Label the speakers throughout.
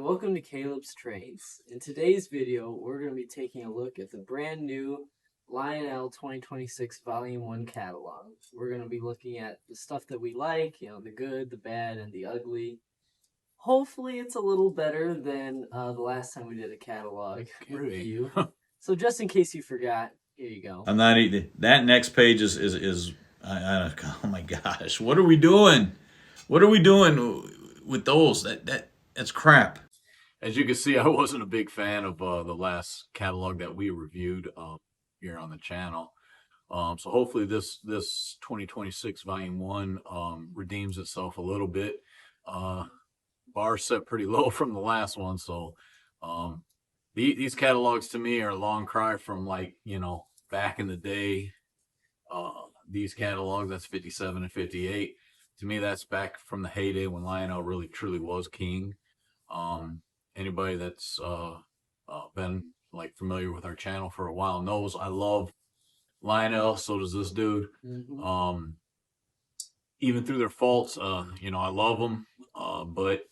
Speaker 1: welcome to Caleb's Trains. In today's video, we're going to be taking a look at the brand new Lionel 2026 Volume 1 catalog. We're going to be looking at the stuff that we like, the good, the bad, and the ugly. Hopefully it's a little better than the last time we did a catalog review. So just in case you forgot, here you go.
Speaker 2: I'm not eating. That next page is oh my gosh, what are we doing? What are we doing with those? That's crap.
Speaker 3: As you can see, I wasn't a big fan of the last catalog that we reviewed here on the channel. So hopefully this 2026 Volume 1 redeems itself a little bit. Bar set pretty low from the last one, so these catalogs to me are a long cry from, like, back in the day. These catalogs, that's 57 and 58. To me, that's back from the heyday when Lionel really truly was king. Anybody that's been familiar with our channel for a while knows I love Lionel. So does this dude.
Speaker 1: Mm-hmm.
Speaker 3: Even through their faults, I love them. But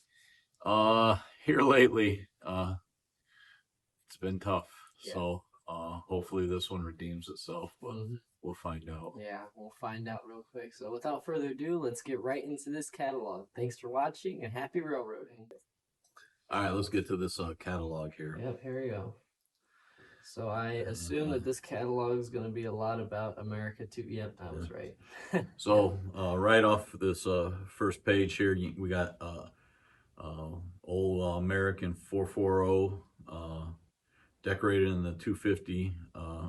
Speaker 3: here lately, it's been tough. Yeah. So hopefully this one redeems itself, but we'll find out.
Speaker 1: Yeah, we'll find out real quick. So without further ado, let's get right into this catalog. Thanks for watching and happy railroading.
Speaker 3: All right, let's get to this catalog here.
Speaker 1: Yep, here we go. So I assume that this catalog is going to be a lot about America too. Yep, I was right.
Speaker 3: So right off this first page here, we got old American 440 decorated in the 250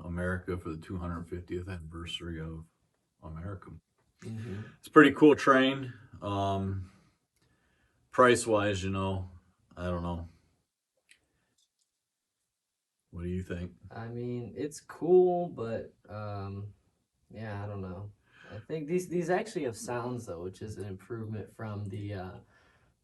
Speaker 3: America for the 250th anniversary of America. It's a pretty cool train. Price wise, I don't know. What do you think?
Speaker 1: I mean, it's cool, but yeah, I don't know. I think these actually have sounds though, which is an improvement from the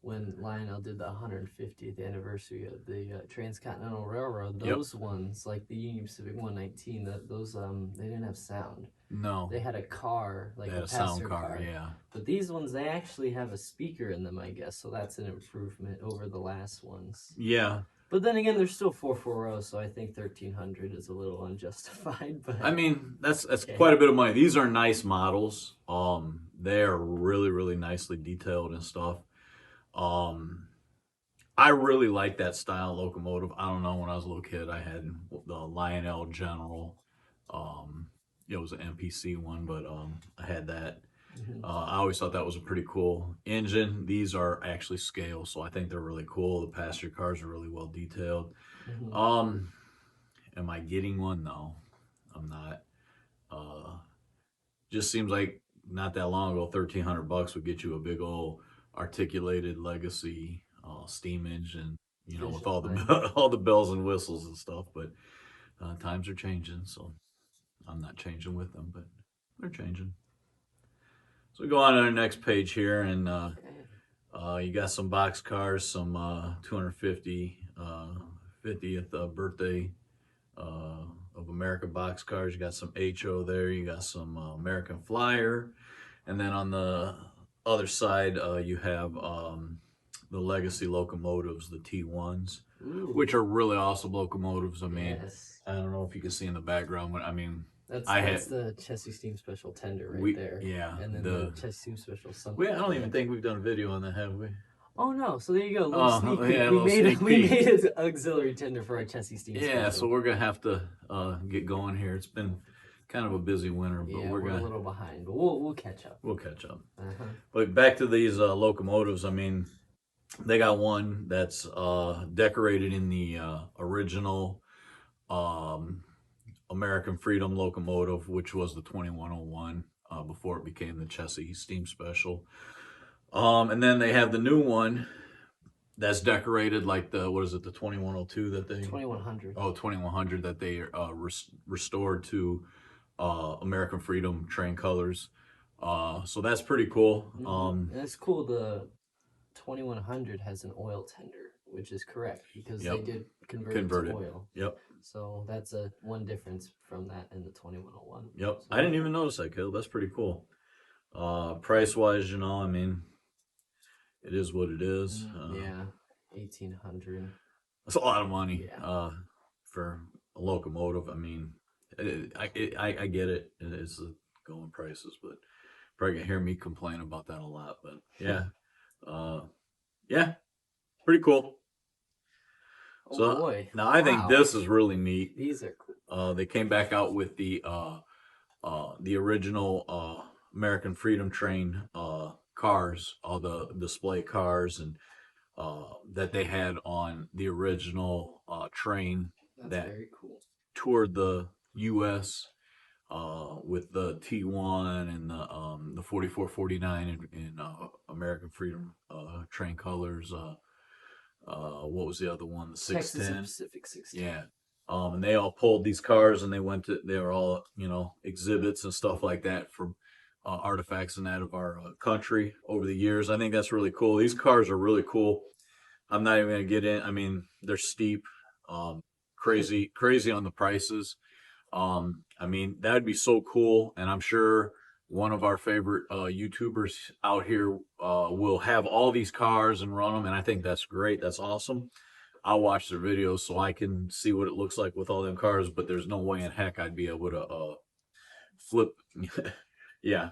Speaker 1: when Lionel did the 150th anniversary of the Transcontinental Railroad. Those ones, like the Union Pacific 119, those they didn't have sound.
Speaker 3: No.
Speaker 1: They had a car, like a
Speaker 3: sound
Speaker 1: car.
Speaker 3: Yeah.
Speaker 1: But these ones, they actually have a speaker in them, I guess. So that's an improvement over the last ones.
Speaker 3: Yeah.
Speaker 1: But then again, they're still 440, so I think 1300 is a little unjustified. But
Speaker 3: I mean, that's quite a bit of money. These are nice models. They are really, really nicely detailed and stuff. I really like that style locomotive. I don't know, when I was a little kid, I had the Lionel General. It was an MPC one, but I had that. I always thought that was a pretty cool engine. These are actually scale, so I think they're really cool. The passenger cars are really well detailed. Am I getting one? No, I'm not. Just seems like not that long ago, $1,300 would get you a big old articulated legacy steam engine, with all the all the bells and whistles and stuff. But times are changing, so I'm not changing with them, but they're changing. So we go on to our next page here, and you got some box cars, some 250 50th birthday of America box cars. You got some HO there. You got some American Flyer, and then on the other side you have the legacy locomotives, the T1s, which are really awesome locomotives. I mean, I don't know if you can see in the background, but I mean,
Speaker 1: that's the Chessie Steam Special Tender there.
Speaker 3: Yeah.
Speaker 1: And then the Chessie Steam Special
Speaker 3: something. I don't even think we've done a video on that, have we?
Speaker 1: Oh no, so there you go. Little sneak peek. Yeah, we made an auxiliary tender for our Chessie Steam Special.
Speaker 3: Yeah, so we're gonna have to get going here. It's been kind of a busy winter, but
Speaker 1: we're a little behind, but we'll catch up.
Speaker 3: We'll catch up. But back to these locomotives. I mean, they got one that's decorated in the original American Freedom locomotive, which was the 2101 before it became the Chessie Steam Special. And then they have the new one that's decorated like the, what is it, the 2102 that they...
Speaker 1: 2100.
Speaker 3: Oh, 2100 that they restored to American Freedom train colors. So that's pretty cool.
Speaker 1: And it's cool, the 2100 has an oil tender, which is correct, because they did convert it to oil.
Speaker 3: Yep.
Speaker 1: So that's one difference from that in the 2101.
Speaker 3: Yep.
Speaker 1: So,
Speaker 3: I didn't even notice that, Caleb. That's pretty cool. Price wise, I mean, it is what it is.
Speaker 1: Yeah. 1800.
Speaker 3: That's a lot of money.
Speaker 1: Yeah.
Speaker 3: For a locomotive. I mean, I get it. It's the going prices, but probably gonna hear me complain about that a lot. But yeah, yeah, pretty cool.
Speaker 1: Oh
Speaker 3: So
Speaker 1: boy!
Speaker 3: now I think
Speaker 1: Wow.
Speaker 3: this is really neat.
Speaker 1: These are cool.
Speaker 3: They came back out with the original American Freedom Train cars, all the display cars, and that they had on the original train
Speaker 1: That's
Speaker 3: that
Speaker 1: very cool.
Speaker 3: toured the U.S. With the T1 and the 4449 in American Freedom Train colors. What was the other one? The
Speaker 1: Texas
Speaker 3: 610.
Speaker 1: and Pacific 610.
Speaker 3: Yeah. And they all pulled these cars and they were all, exhibits and stuff like that from artifacts and that of our country over the years. I think that's really cool. These cars are really cool. I'm not even going to get in. I mean, they're steep, crazy on the prices. I mean, that'd be so cool. And I'm sure one of our favorite YouTubers out here will have all these cars and run them. And I think that's great. That's awesome. I'll watch their videos so I can see what it looks like with all them cars, but there's no way in heck I'd be able to flip, yeah,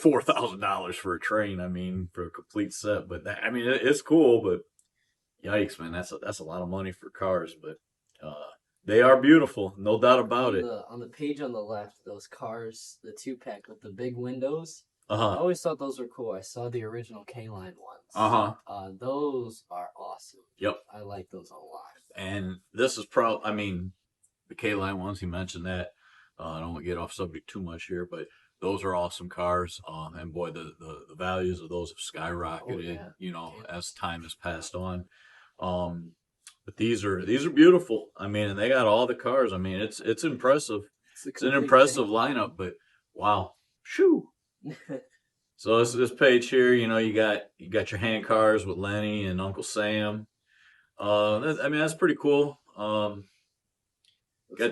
Speaker 3: $4,000 for a train. I mean, for a complete set. But I mean, it's cool, but yikes, man, that's a lot of money for cars. But they are beautiful, no doubt about it.
Speaker 1: On the page on the left, those cars, the 2-pack with the big windows. I
Speaker 3: Uh-huh.
Speaker 1: always thought those were cool. I saw the original K-Line ones.
Speaker 3: Uh-huh.
Speaker 1: Those are awesome.
Speaker 3: Yep.
Speaker 1: I like those a lot.
Speaker 3: And this is I mean, the K-Line ones, he mentioned that. I don't want to get off subject too much here, but those are awesome cars. And boy, the values of those have skyrocketed, as time has passed on. But these are beautiful. I mean, and they got all the cars. I mean, it's impressive. It's an impressive lineup, but wow. Shoo. So this page here, you got your hand cars with Lenny and Uncle Sam. I mean, that's pretty cool. Got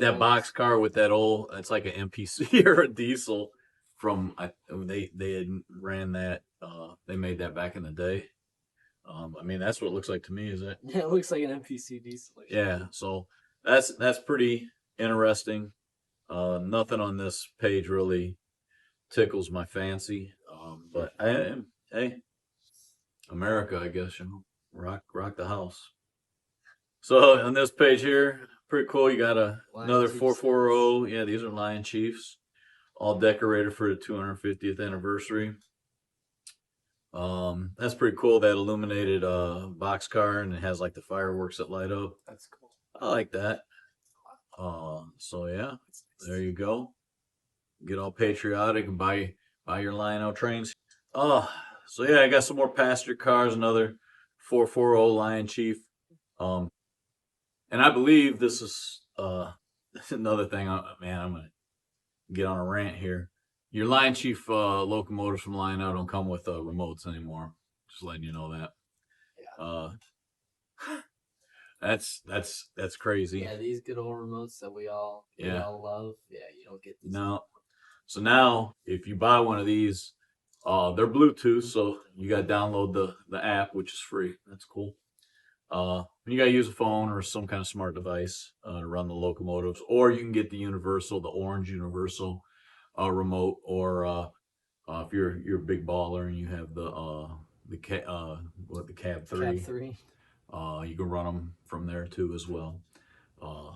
Speaker 3: that box car with that old, it's like an MPC or a diesel from, they had ran that, they made that back in the day. I mean, that's what it looks like to me, is it?
Speaker 1: Yeah, it looks like an MPC diesel.
Speaker 3: Yeah, so that's pretty interesting. Nothing on this page really tickles my fancy. But hey, America, I guess, rock the house. So on this page here, pretty cool. You got another 440. Yeah, these are Lion Chiefs, all decorated for the 250th anniversary. That's pretty cool. That illuminated boxcar, and it has like the fireworks that light up.
Speaker 1: That's cool.
Speaker 3: I like that. So yeah, there you go. Get all patriotic and buy your Lionel trains. So yeah, I got some more passenger cars. Another 440 Lion Chief. And I believe this is another thing. Man, I'm gonna get on a rant here. Your Lion Chief locomotives from Lionel don't come with remotes anymore. Just letting you know that. Yeah. That's crazy.
Speaker 1: Yeah, these good old remotes that we all love. Yeah, you don't get these.
Speaker 3: No. So now, if you buy one of these, they're Bluetooth, so you got to download the app, which is free. That's cool. You got to use a phone or some kind of smart device to run the locomotives, or you can get the orange universal remote, or if you're a big baller and you have the cab 3.
Speaker 1: Cab 3.
Speaker 3: You can run them from there too as well.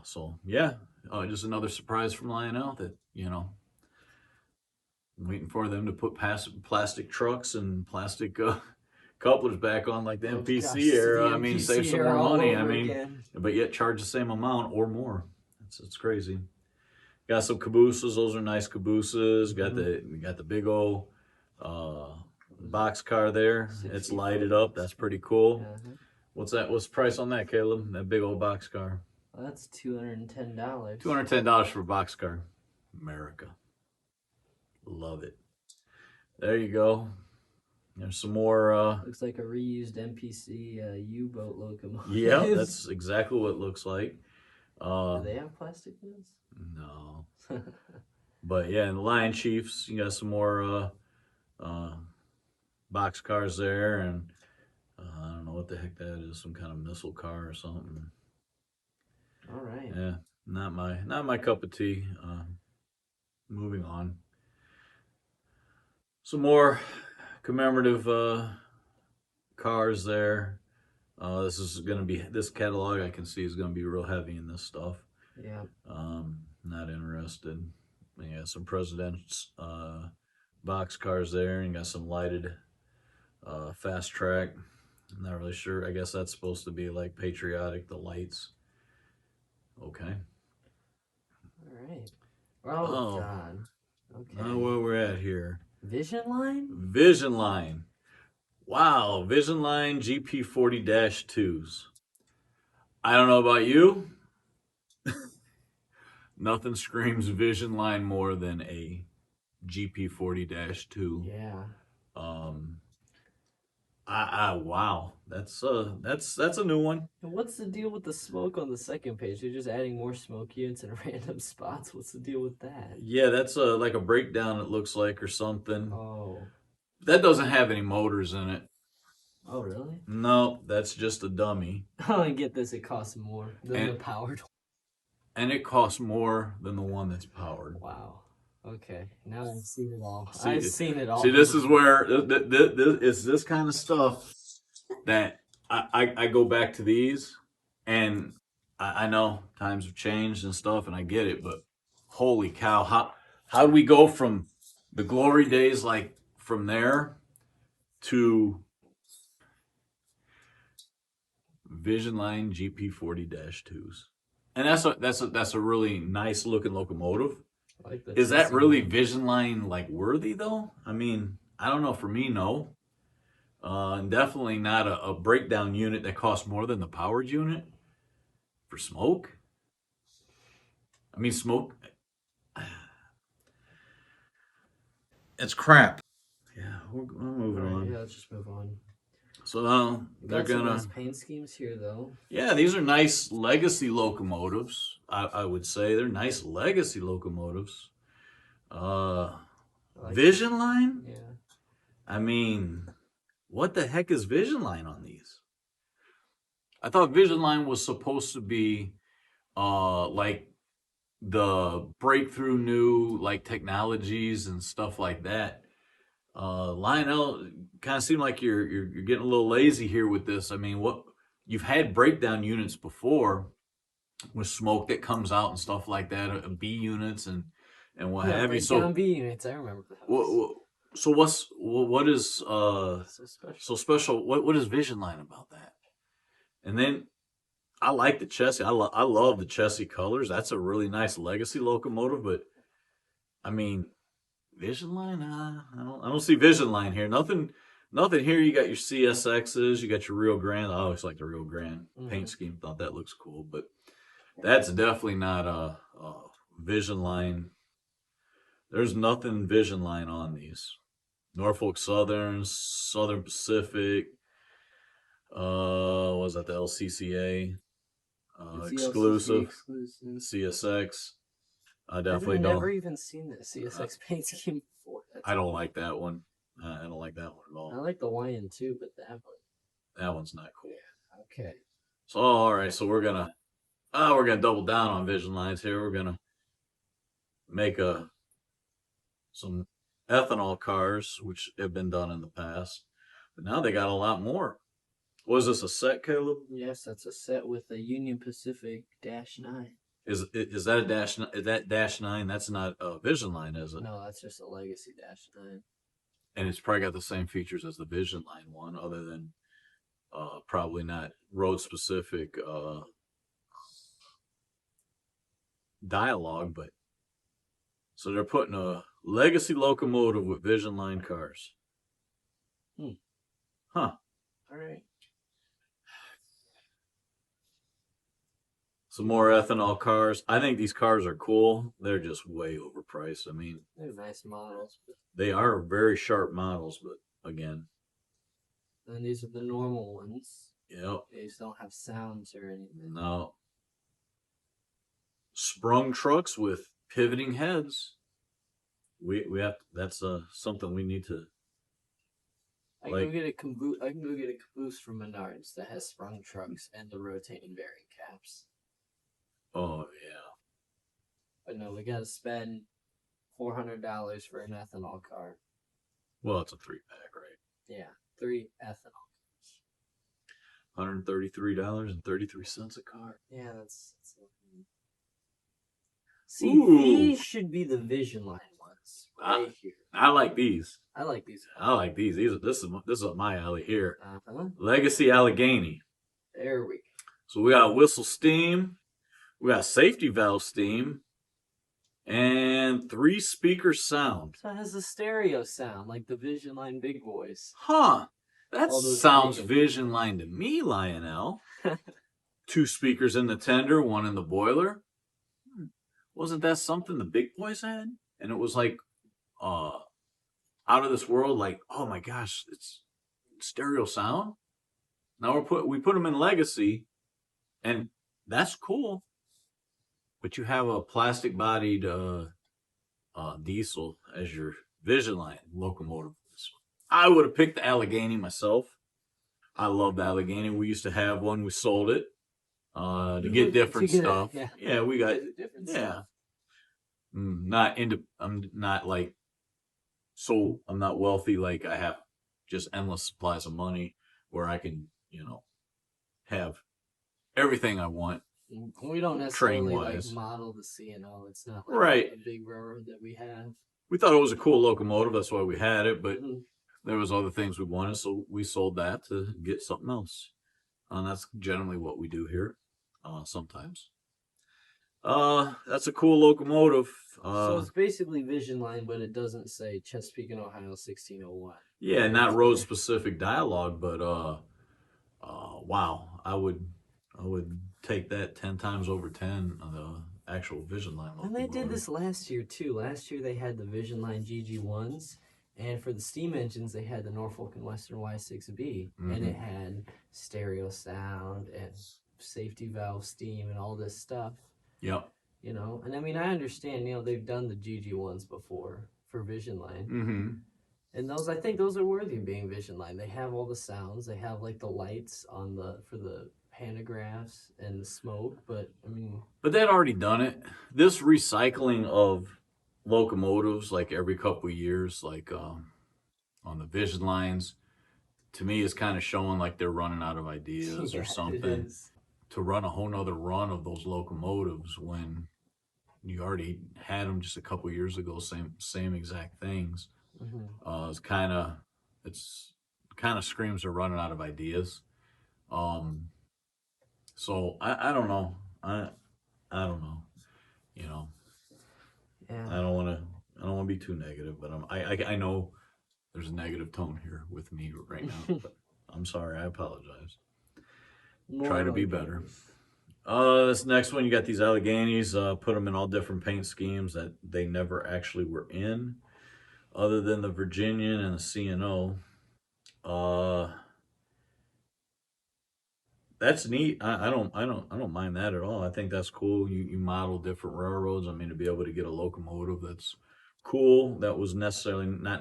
Speaker 3: So yeah, just another surprise from Lionel that I'm waiting for them to put plastic trucks and plastic couplers back on like the MPC era. I mean, save some more money. I mean, but yet charge the same amount or more. It's crazy. Got some cabooses. Those are nice cabooses. Got the big old box car there. It's lighted up. That's pretty cool. What's that? What's the price on that, Caleb? That big old box car.
Speaker 1: Well, that's $210.
Speaker 3: $210 for a box car. America. Love it. There you go. There's some more.
Speaker 1: Looks like a reused MPC U-boat locomotive.
Speaker 3: Yeah, that's exactly what it looks like.
Speaker 1: Do they have plastic ones?
Speaker 3: No. But yeah, and the Lion Chiefs, you got some more box cars there, and I don't know what the heck that is. Some kind of missile car or something.
Speaker 1: All right.
Speaker 3: Yeah, not my cup of tea. Moving on. Some more commemorative cars there. This catalog I can see is gonna be real heavy in this stuff.
Speaker 1: Yeah.
Speaker 3: Not interested. Yeah, some presidents box cars there, and got some lighted fast track. I'm not really sure. I guess that's supposed to be like patriotic. The lights. Okay.
Speaker 1: All right. Oh
Speaker 3: Oh,
Speaker 1: God.
Speaker 3: now
Speaker 1: Okay.
Speaker 3: where we're at here.
Speaker 1: Vision line.
Speaker 3: Vision Line. Wow, Vision Line GP40-2s. I don't know about you. Nothing screams Vision Line more than a GP40-2.
Speaker 1: Yeah.
Speaker 3: Um, wow, that's a new one.
Speaker 1: And what's the deal with the smoke on the second page? They're just adding more smoke units in random spots. What's the deal with that?
Speaker 3: Yeah, that's like a breakdown. It looks like or something.
Speaker 1: Oh.
Speaker 3: That doesn't have any motors in it.
Speaker 1: Oh, really?
Speaker 3: No, that's just a dummy.
Speaker 1: Oh, I get this. It costs more than
Speaker 3: And-
Speaker 1: the powered.
Speaker 3: And it costs more than the one that's powered.
Speaker 1: Wow. Okay. Now I've seen it all.
Speaker 3: See,
Speaker 1: I've seen it all.
Speaker 3: See, this is where it's this kind of stuff that I go back to these, and I know times have changed and stuff, and I get it, but holy cow, how do we go from the glory days like from there to Vision Line GP40-2s? And that's a really nice looking locomotive.
Speaker 1: Like the
Speaker 3: Is that
Speaker 1: Chelsea
Speaker 3: really
Speaker 1: one.
Speaker 3: Vision Line like worthy though? I mean, I don't know. For me, no. And definitely not a breakdown unit that costs more than the powered unit for smoke. I mean, smoke.
Speaker 2: It's crap.
Speaker 3: Yeah, we're moving
Speaker 1: All right,
Speaker 3: on.
Speaker 1: yeah, let's just move on.
Speaker 3: So
Speaker 1: We
Speaker 3: they're
Speaker 1: got some
Speaker 3: gonna.
Speaker 1: nice paint schemes here, though.
Speaker 3: Yeah, these are nice legacy locomotives. I would say they're nice legacy locomotives.
Speaker 1: I like
Speaker 3: Vision Line.
Speaker 1: Yeah.
Speaker 3: I mean, what the heck is Vision Line on these? I thought Vision Line was supposed to be like the breakthrough new like technologies and stuff like that. Lionel, kind of seemed like you're getting a little lazy here with this. I mean, what you've had breakdown units before with smoke that comes out and stuff like that, B units and what
Speaker 1: Yeah,
Speaker 3: have you.
Speaker 1: breakdown
Speaker 3: So
Speaker 1: B units. I remember those.
Speaker 3: so what is
Speaker 1: So special.
Speaker 3: so special? What is Vision Line about that? And then I like the chassis. I love the chassis colors. That's a really nice legacy locomotive. But I mean, Vision Line. I don't see Vision Line here. Nothing here. You got your CSXs. You got your Rio Grande. I always like the Rio Grande paint scheme. Thought that looks cool. But that's definitely not a Vision Line. There's nothing Vision Line on these. Norfolk Southern, Southern Pacific. Was that the LCCA?
Speaker 1: It's the
Speaker 3: Exclusive.
Speaker 1: LCC exclusive.
Speaker 3: CSX. I
Speaker 1: I've
Speaker 3: definitely
Speaker 1: never
Speaker 3: don't.
Speaker 1: even seen the CSX paint scheme before.
Speaker 3: I don't like that one. I don't like that one at
Speaker 1: I
Speaker 3: all.
Speaker 1: like the YN too, but that one.
Speaker 3: That one's not cool.
Speaker 1: Okay.
Speaker 3: So all right, so we're gonna double down on Vision Lines here. We're gonna make some ethanol cars, which have been done in the past, but now they got a lot more. Was this a set, Caleb?
Speaker 1: Yes, that's a set with a Union Pacific -9.
Speaker 3: Is that a dash? Is that -9? That's not a Vision Line, is it?
Speaker 1: No, that's just a Legacy -9.
Speaker 3: And it's probably got the same features as the Vision Line one, other than probably not road specific dialogue. But so they're putting a legacy locomotive with Vision Line cars. Huh.
Speaker 1: All right.
Speaker 3: Some more ethanol cars. I think these cars are cool. They're just way overpriced. I mean,
Speaker 1: They're nice models.
Speaker 3: they are very sharp models, but again,
Speaker 1: And these are the normal ones.
Speaker 3: yep,
Speaker 1: These don't have sounds or anything.
Speaker 3: no. Sprung trucks with pivoting heads. We have that's something we need to
Speaker 1: I can go get a caboose. I can go get a caboose from Menards that has sprung trucks and the rotating bearing caps.
Speaker 3: Oh yeah.
Speaker 1: But no, we gotta spend $400 for an ethanol car.
Speaker 3: Well, it's a 3-pack, right?
Speaker 1: Yeah, 3 ethanol.
Speaker 3: $133.33 a car.
Speaker 1: Yeah, that's see,
Speaker 3: Ooh.
Speaker 1: these should be the Vision Line ones right here.
Speaker 3: I like these.
Speaker 1: I like these.
Speaker 3: I like these. This is up my alley here.
Speaker 1: Uh-huh.
Speaker 3: Legacy Allegheny.
Speaker 1: There we go.
Speaker 3: So we got whistle steam, we got safety valve steam, and 3-speaker sound.
Speaker 1: So it has a stereo sound like the Vision Line big boys.
Speaker 3: Huh. That
Speaker 1: All those
Speaker 3: sounds
Speaker 1: items.
Speaker 3: Vision Line to me, Lionel. 2 speakers in the tender, 1 in the boiler. Wasn't that something the big boys had? And it was like out of this world, like, oh my gosh, it's stereo sound. Now we put them in Legacy, and that's cool. But you have a plastic bodied diesel as your Vision Line locomotive. I would have picked the Allegheny myself. I love the Allegheny. We used to have one. We sold it to get different stuff. Yeah, we got
Speaker 1: different
Speaker 3: stuff.
Speaker 1: stuff.
Speaker 3: I'm not like, so I'm not wealthy. Like I have just endless supplies of money where I can, have everything I want.
Speaker 1: We don't necessarily like
Speaker 3: Train-wise.
Speaker 1: model the C&O. It's not like
Speaker 3: Right.
Speaker 1: a big railroad that we have.
Speaker 3: We thought it was a cool locomotive. That's why we had it. But
Speaker 1: Mhm.
Speaker 3: there was other things we wanted, so we sold that to get something else. And that's generally what we do here sometimes. That's a cool locomotive.
Speaker 1: So it's basically Vision Line, but it doesn't say Chesapeake and Ohio 1601.
Speaker 3: Yeah, not road specific dialogue, but wow, I would take that 10 times over 10 on the actual Vision Line
Speaker 1: And
Speaker 3: locomotive.
Speaker 1: they did this last year too. Last year they had the Vision Line GG1s, and for the steam engines they had the Norfolk and Western Y6B, and it had stereo sound and safety valve steam and all this stuff.
Speaker 3: Yep.
Speaker 1: And I mean, I understand, they've done the GG1s before for Vision Line.
Speaker 3: Mm-hmm.
Speaker 1: And I think those are worthy of being Vision Line. They have all the sounds. They have like the lights for the pantographs and the smoke. But I mean,
Speaker 3: but they'd already done it. This recycling of locomotives, like every couple of years, like on the Vision Lines, to me is kind of showing like they're running out of ideas or something to run a whole nother run of those locomotives when you already had them just a couple of years ago. Same exact things.
Speaker 1: Mm-hmm.
Speaker 3: It's kind of screams they're running out of ideas. So I don't know. I don't know.
Speaker 1: Yeah.
Speaker 3: I don't want to be too negative, but I know there's a negative tone here with me right now. But I'm sorry. I apologize. Try to be better. This next one, you got these Alleghenies. Put them in all different paint schemes that they never actually were in, other than the Virginian and the C&O. That's neat. I don't mind that at all. I think that's cool. You model different railroads. I mean, to be able to get a locomotive that's cool, that was not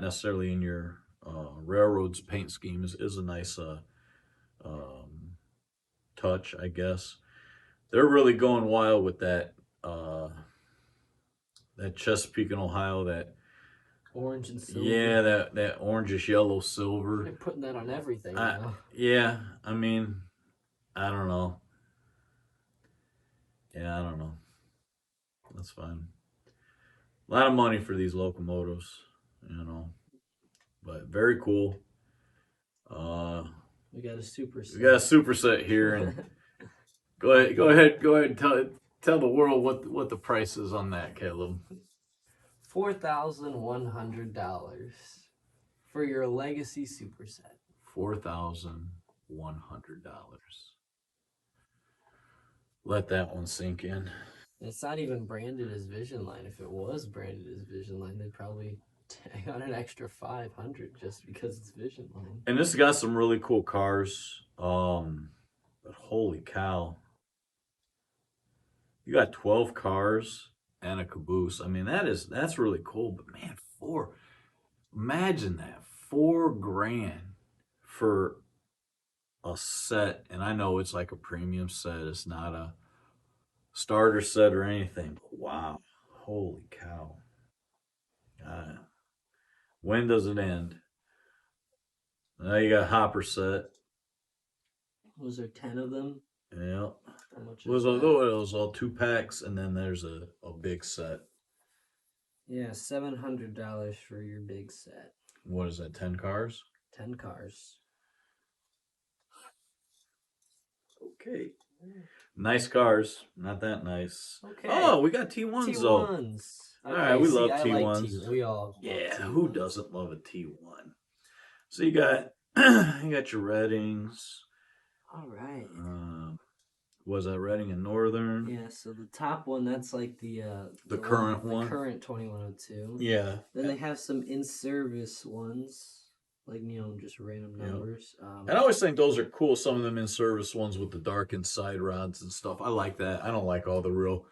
Speaker 3: necessarily in your railroad's paint scheme is a nice touch, I guess. They're really going wild with that that Chesapeake and Ohio, that
Speaker 1: orange and silver.
Speaker 3: Yeah, that orangish yellow silver.
Speaker 1: They're putting that on everything now.
Speaker 3: Yeah, I mean, I don't know. Yeah, I don't know. That's fine. A lot of money for these locomotives, but very cool.
Speaker 1: We got a superset.
Speaker 3: We got a superset here, and go ahead, and tell the world what the price is on that, Caleb.
Speaker 1: $4,100 for your Legacy superset.
Speaker 3: $4,100. Let that one sink in.
Speaker 1: It's not even branded as Vision Line. If it was branded as Vision Line, they'd probably tag on an extra $500 just because it's Vision Line.
Speaker 3: And this got some really cool cars. But holy cow. You got 12 cars and a caboose. I mean, that's really cool. But man, imagine that, $4,000 for a set, and I know it's like a premium set. It's not a starter set or anything. But wow, holy cow! Uh, when does it end? Now you got a hopper set.
Speaker 1: Was there 10 of them?
Speaker 3: Yeah.
Speaker 1: How much
Speaker 3: It was,
Speaker 1: is that?
Speaker 3: it was all 2 packs, and then there's a big set.
Speaker 1: Yeah, $700 for your big set.
Speaker 3: What is that, 10 cars?
Speaker 1: 10 cars.
Speaker 3: Okay. Nice cars. Not that nice.
Speaker 1: Okay.
Speaker 3: Oh, we got T1s, though.
Speaker 1: T1s.
Speaker 3: All right, we love
Speaker 1: I
Speaker 3: T1s.
Speaker 1: Like we all
Speaker 3: Yeah,
Speaker 1: love T1s.
Speaker 3: who doesn't love a T1? So you got you got your Reddings.
Speaker 1: All right.
Speaker 3: Was that Redding and Northern?
Speaker 1: Yeah, so the top one, that's like the
Speaker 3: current one.
Speaker 1: The current 2102.
Speaker 3: Yeah.
Speaker 1: Then they have some in-service ones, like, just random numbers.
Speaker 3: And I always think those are cool, some of them in-service ones with the darkened side rods and stuff. I like that. I don't like all the real...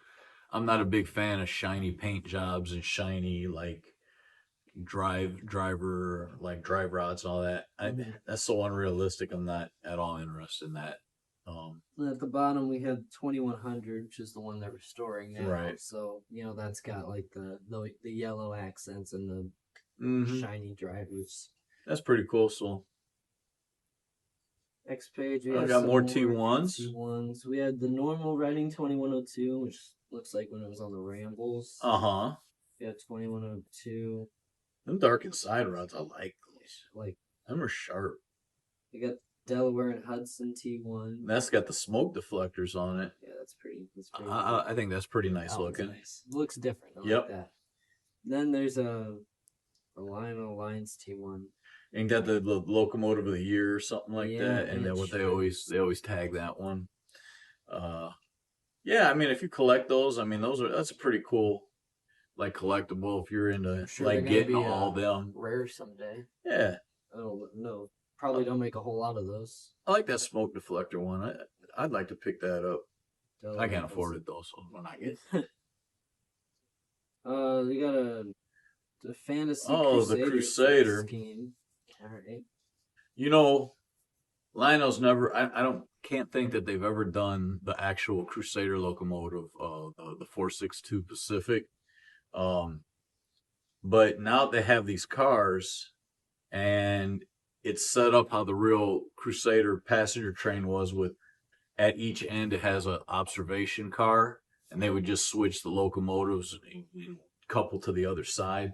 Speaker 3: I'm not a big fan of shiny paint jobs and shiny, like, drive rods and all that. That's so unrealistic. I'm not at all interested in that.
Speaker 1: At the bottom, we have 2100, which is the one they're restoring now.
Speaker 3: Right.
Speaker 1: So, that's got, like, the yellow accents and the shiny drivers.
Speaker 3: That's pretty cool. So
Speaker 1: next page, we
Speaker 3: got more T1s.
Speaker 1: T1s. We had the normal Reading 2102, which looks like when it was on the Rambles.
Speaker 3: Uh-huh.
Speaker 1: We have 2102.
Speaker 3: Them darkened side rods, I like those.
Speaker 1: Like,
Speaker 3: them are sharp.
Speaker 1: We got Delaware and Hudson T1.
Speaker 3: That's got the smoke deflectors on it.
Speaker 1: Yeah, that's pretty cool.
Speaker 3: I think that's pretty nice looking.
Speaker 1: Nice. Looks different. I
Speaker 3: Yep.
Speaker 1: like that. Then there's a Lionel Alliance T1.
Speaker 3: And got the locomotive of the year or something like that. And then what
Speaker 1: sure.
Speaker 3: they always tag that one. Yeah, I mean, if you collect those, that's a pretty cool, like, collectible if you're into like getting all them.
Speaker 1: Rare someday.
Speaker 3: Yeah.
Speaker 1: Oh no, probably don't make a whole lot of those.
Speaker 3: I like that smoke deflector one. I'd like to pick that up. I can't afford it though, so when I get.
Speaker 1: We got the fantasy.
Speaker 3: The Crusader
Speaker 1: scheme. All right.
Speaker 3: Lionel's never. Can't think that they've ever done the actual Crusader locomotive, the 462 Pacific. But now they have these cars, and it's set up how the real Crusader passenger train was, with at each end it has an observation car, and they would just switch the locomotives and couple to the other side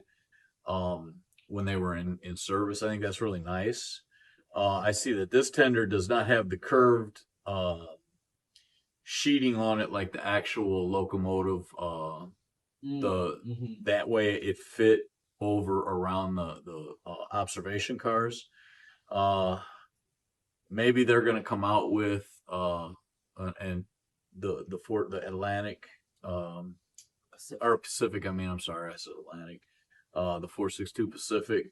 Speaker 3: when they were in service. I think that's really nice. I see that this tender does not have the curved sheeting on it like the actual locomotive. That way it fit over around the observation cars. Maybe they're going to come out with and the Atlantic or Pacific. I'm sorry, I said Atlantic. The 462 Pacific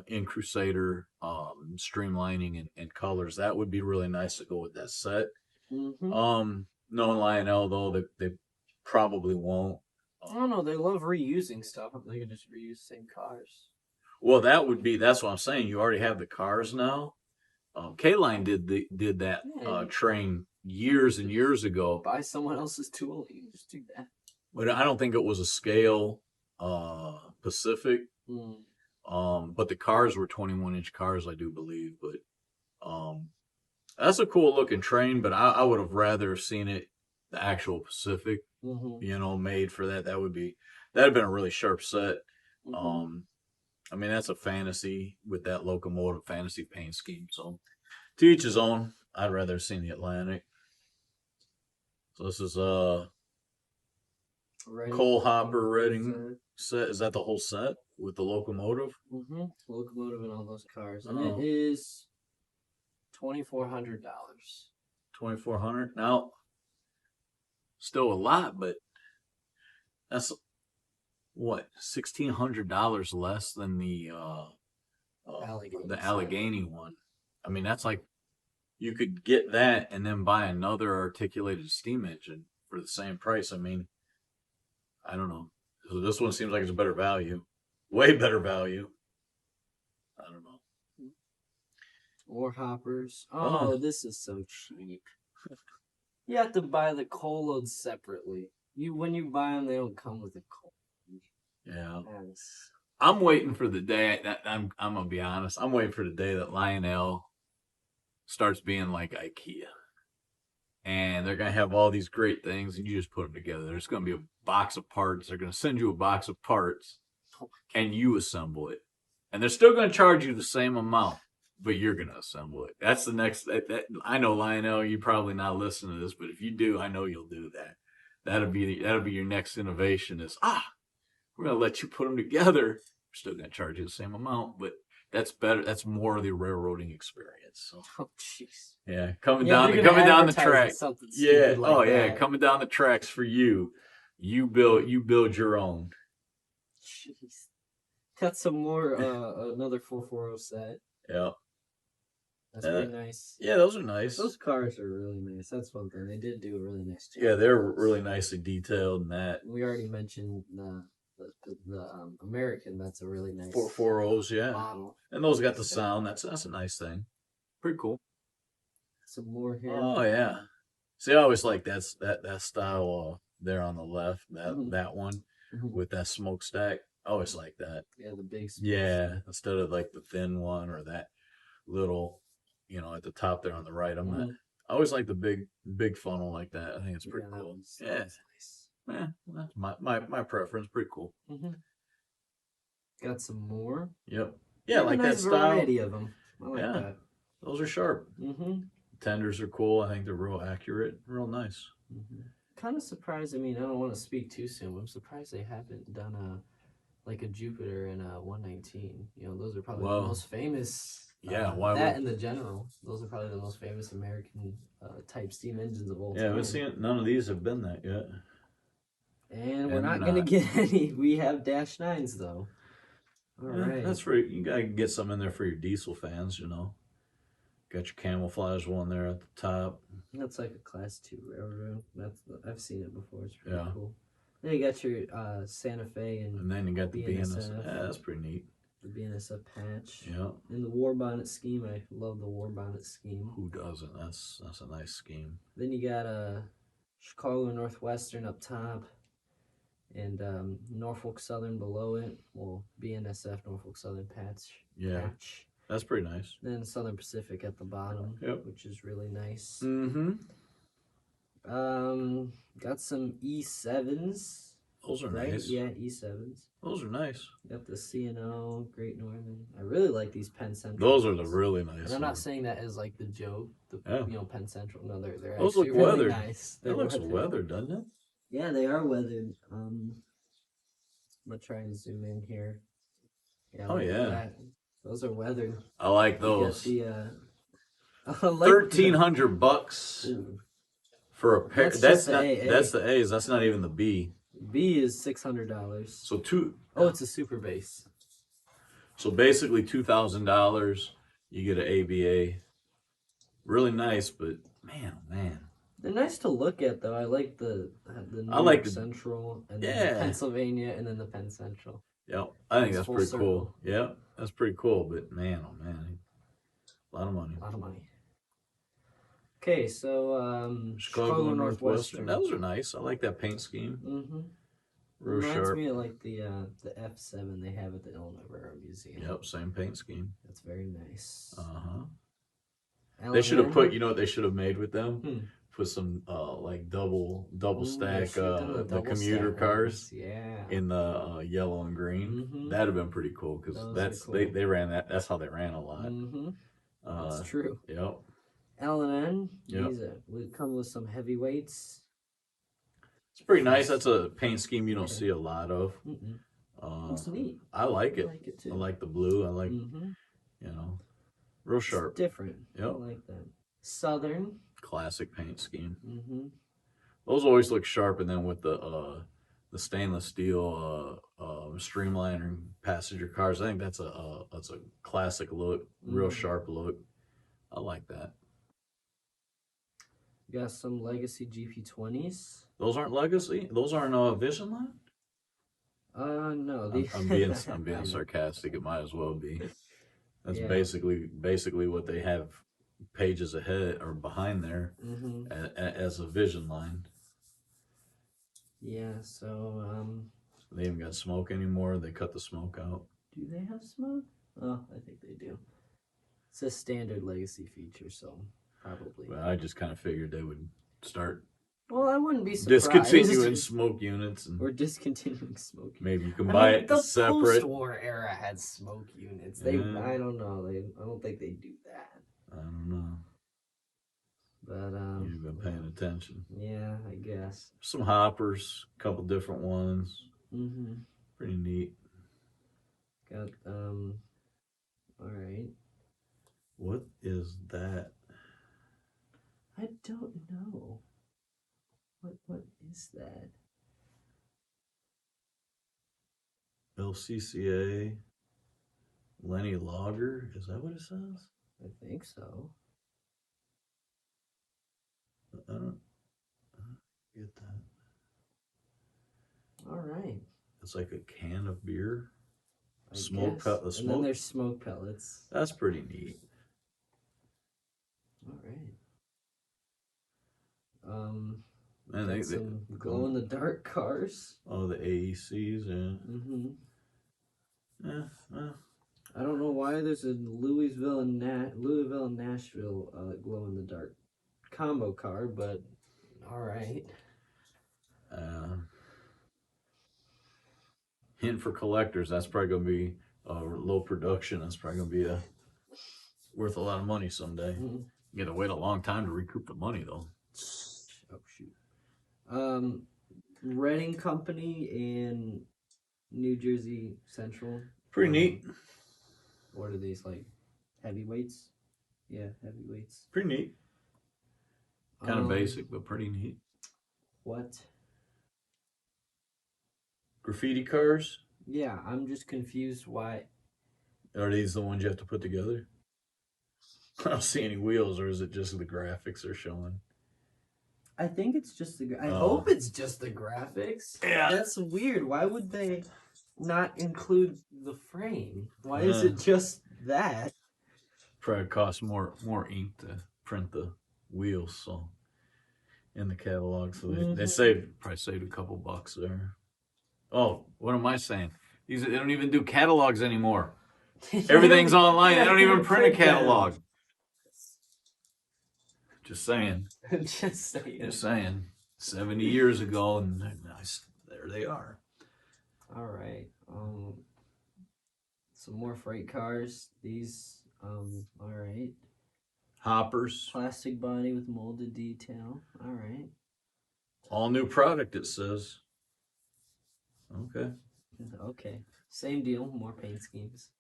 Speaker 3: in Crusader streamlining and colors. That would be really nice to go with that set. Knowing Lionel though, they probably won't.
Speaker 1: I don't know. They love reusing stuff. They can just reuse the same cars.
Speaker 3: Well, that's what I'm saying. You already have the cars now. K-Line did that train years and years ago.
Speaker 1: Buy someone else's tool. You can just do that.
Speaker 3: But I don't think it was a scale Pacific. But the cars were 21-inch cars, I do believe. But that's a cool looking train. But I would have rather seen it the actual Pacific. Made for that. That'd have been a really sharp set. That's a fantasy with that locomotive fantasy paint scheme. So to each his own. I'd rather have seen the Atlantic. So this is Coal Hopper Reading set. Is that the whole set with the locomotive?
Speaker 1: Locomotive and all those cars. And it is $2,400.
Speaker 3: $2,400. Now, still a lot, but that's what, $1,600 less than the Allegheny one. That's like you could get that and then buy another articulated steam engine for the same price. I don't know. So this one seems like it's a better value, way better value. I don't know.
Speaker 1: Or hoppers. Oh, this is so cheap. You have to buy the coal loads separately. When you buy them, they don't come with a coal.
Speaker 3: Yeah.
Speaker 1: Yes.
Speaker 3: I'm waiting for the day. I'm gonna be honest. I'm waiting for the day that Lionel starts being like IKEA, and they're gonna have all these great things, and you just put them together. There's gonna be a box of parts. They're gonna send you a box of parts, and you assemble it, and they're still gonna charge you the same amount, but you're gonna assemble it. That's the next. I know, Lionel, you probably not listen to this, but if you do, I know you'll do that. That'll be your next innovation. We're gonna let you put them together. We're still gonna charge you the same amount, but that's better. That's more of the railroading experience. So.
Speaker 1: Oh, jeez.
Speaker 3: Yeah, coming
Speaker 1: Yeah,
Speaker 3: down
Speaker 1: they're
Speaker 3: the
Speaker 1: gonna
Speaker 3: track.
Speaker 1: advertise something
Speaker 3: Yeah.
Speaker 1: stupid like that.
Speaker 3: Coming down the tracks for you. You build your own.
Speaker 1: Jeez. Got some more. Another 440 set.
Speaker 3: Yeah.
Speaker 1: That's pretty nice.
Speaker 3: Yeah, those are nice.
Speaker 1: Those cars are really nice. That's one thing. They did do a really nice job.
Speaker 3: Yeah, they're really nicely detailed and that.
Speaker 1: We already mentioned the American. That's a really nice
Speaker 3: 440s, yeah.
Speaker 1: model.
Speaker 3: And those got the sound. That's a nice thing. Pretty cool.
Speaker 1: Some more here.
Speaker 3: Oh yeah. See, I always like that style there on the left. That one with that smokestack. I always like that.
Speaker 1: Yeah, the big.
Speaker 3: Yeah, instead of like the thin one or that little, at the top there on the right. I always like the big funnel like that. I think it's pretty cool. Yeah.
Speaker 1: Nice.
Speaker 3: Yeah, that's my preference. Pretty cool.
Speaker 1: Got some more.
Speaker 3: Yep. Yeah, like
Speaker 1: nice
Speaker 3: that style.
Speaker 1: Variety of them. I like that.
Speaker 3: Those are sharp. Tenders are cool. I think they're real accurate, real nice.
Speaker 1: Kind of surprised. I mean, I don't want to speak too soon, but I'm surprised they haven't done a Jupiter and a 119. Those are probably the most famous.
Speaker 3: Yeah,
Speaker 1: and the General. Those are probably the most famous American type steam engines of all time.
Speaker 3: Yeah, we've seen none of these have been that yet.
Speaker 1: And we're not going to get any. We have Dash 9s, though. All right.
Speaker 3: That's for you. Got to get some in there for your diesel fans, Got your camouflage one there at the top.
Speaker 1: That's like a Class 2 railroad. I've seen it before. It's pretty cool. Then you got your Santa Fe and
Speaker 3: then you got the BNSF.
Speaker 1: BNSF.
Speaker 3: Yeah, that's pretty neat.
Speaker 1: The BNSF patch.
Speaker 3: Yeah.
Speaker 1: And the war bonnet scheme. I love the war bonnet scheme.
Speaker 3: Who doesn't? That's a nice scheme.
Speaker 1: Then you got Chicago Northwestern up top. And Norfolk Southern below it. Well, BNSF Norfolk Southern patch.
Speaker 3: Yeah. That's pretty nice.
Speaker 1: Then Southern Pacific at the bottom, which is really nice. Got some E7s.
Speaker 3: Those are nice.
Speaker 1: Yeah, E7s.
Speaker 3: Those are nice.
Speaker 1: Got the CNO, Great Northern. I really like these Penn Central.
Speaker 3: Those are the really nice.
Speaker 1: And I'm not saying that as like the joke, Penn Central. No, they're
Speaker 3: those
Speaker 1: actually
Speaker 3: look
Speaker 1: really
Speaker 3: weathered.
Speaker 1: nice.
Speaker 3: It looks weathered, doesn't it?
Speaker 1: Yeah, they are weathered. I'm gonna try and zoom in here. Yeah,
Speaker 3: oh yeah.
Speaker 1: Those are weathered.
Speaker 3: I like those.
Speaker 1: The,
Speaker 3: $1,300 for a pair. That's the A's. That's not even the B.
Speaker 1: B is $600.
Speaker 3: So
Speaker 1: it's a super base.
Speaker 3: So basically $2,000. You get an ABA. Really nice, but man,
Speaker 1: they're nice to look at though. I like the New York Central and then the Pennsylvania and then the Penn Central.
Speaker 3: Yep, I think that's pretty cool. Yeah, that's pretty cool. But man, oh man, a lot of money.
Speaker 1: Okay, so Chicago Northwestern.
Speaker 3: Those are nice. I like that paint scheme. Real
Speaker 1: Reminds
Speaker 3: sharp.
Speaker 1: me of like the F7 they have at the Illinois Railroad Museum.
Speaker 3: Yep, same paint scheme.
Speaker 1: That's very nice.
Speaker 3: They should have put. You know what they should have made with them? Put some like double stack the commuter cars in the yellow and green. That'd have been pretty cool because they ran that. That's how they ran a lot.
Speaker 1: That's true.
Speaker 3: Yep.
Speaker 1: L&N. We come with some heavyweights.
Speaker 3: It's pretty nice. That's a paint scheme you don't see a lot of.
Speaker 1: It's neat.
Speaker 3: I like it.
Speaker 1: I like it too.
Speaker 3: I like the blue. I like real sharp.
Speaker 1: It's different.
Speaker 3: Yep.
Speaker 1: I like that. Southern.
Speaker 3: Classic paint scheme. Those always look sharp, and then with the stainless steel streamliner passenger cars, I think that's a classic look, real sharp look. I like that.
Speaker 1: You got some legacy GP20s.
Speaker 3: Those aren't legacy. Those aren't Vision Line.
Speaker 1: No.
Speaker 3: I'm being sarcastic. It might as well be. That's
Speaker 1: Yeah.
Speaker 3: basically what they have pages ahead or behind there as a vision line.
Speaker 1: Yeah, so
Speaker 3: They haven't got smoke anymore. They cut the smoke out.
Speaker 1: do they have smoke? Oh, I think they do. It's a standard legacy feature, so probably.
Speaker 3: But I just kind of figured they would start
Speaker 1: Well, I wouldn't be surprised.
Speaker 3: discontinuing smoke units and
Speaker 1: or discontinuing smoke units.
Speaker 3: maybe you can buy it
Speaker 1: the
Speaker 3: separate.
Speaker 1: post-war era had smoke units. I don't know. I don't think they do that.
Speaker 3: I don't know.
Speaker 1: But
Speaker 3: You've been paying attention.
Speaker 1: Yeah, I guess.
Speaker 3: Some hoppers, a couple different ones.
Speaker 1: Mm-hmm.
Speaker 3: Pretty neat.
Speaker 1: Got all right.
Speaker 3: What is that?
Speaker 1: I don't know. What is that?
Speaker 3: LCCA Lenny Logger. Is that what it says?
Speaker 1: I think so.
Speaker 3: I don't get that.
Speaker 1: All right.
Speaker 3: It's like a can of beer.
Speaker 1: I
Speaker 3: Smoke
Speaker 1: guess.
Speaker 3: pellet.
Speaker 1: And then there's smoke pellets.
Speaker 3: That's pretty neat.
Speaker 1: All right.
Speaker 3: Man,
Speaker 1: got some glow in the dark cars.
Speaker 3: Oh, the AECs, yeah.
Speaker 1: Mm-hmm.
Speaker 3: Yeah, well.
Speaker 1: I don't know why there's a Louisville and Nashville glow in the dark combo car, but all right.
Speaker 3: Hint for collectors, that's probably gonna be low production. That's probably gonna be worth a lot of money someday.
Speaker 1: Mm-hmm.
Speaker 3: You gotta wait a long time to recoup the money though.
Speaker 1: Oh shoot. Redding Company in New Jersey Central.
Speaker 3: Pretty neat.
Speaker 1: What are these, like heavyweights? Yeah, heavyweights.
Speaker 3: Pretty neat. Kind of basic, but pretty neat.
Speaker 1: What?
Speaker 3: Graffiti cars?
Speaker 1: Yeah, I'm just confused why.
Speaker 3: Are these the ones you have to put together? I don't see any wheels, or is it just the graphics they're showing?
Speaker 1: I think it's just the. I hope it's just the graphics.
Speaker 3: Yeah.
Speaker 1: That's weird. Why would they not include the frame? Why is it just that?
Speaker 3: Probably costs more ink to print the wheels, so in the catalog. So they probably saved a couple bucks there. Oh, what am I saying? They don't even do catalogs anymore. Everything's online. They don't even print a catalog. Just saying.
Speaker 1: Just saying.
Speaker 3: Just saying. 70 years ago, and there they are.
Speaker 1: All right. Some more freight cars. These. All right.
Speaker 3: Hoppers.
Speaker 1: Plastic body with molded detail. All right.
Speaker 3: All new product, it says. Okay.
Speaker 1: Okay. Same deal. More paint schemes.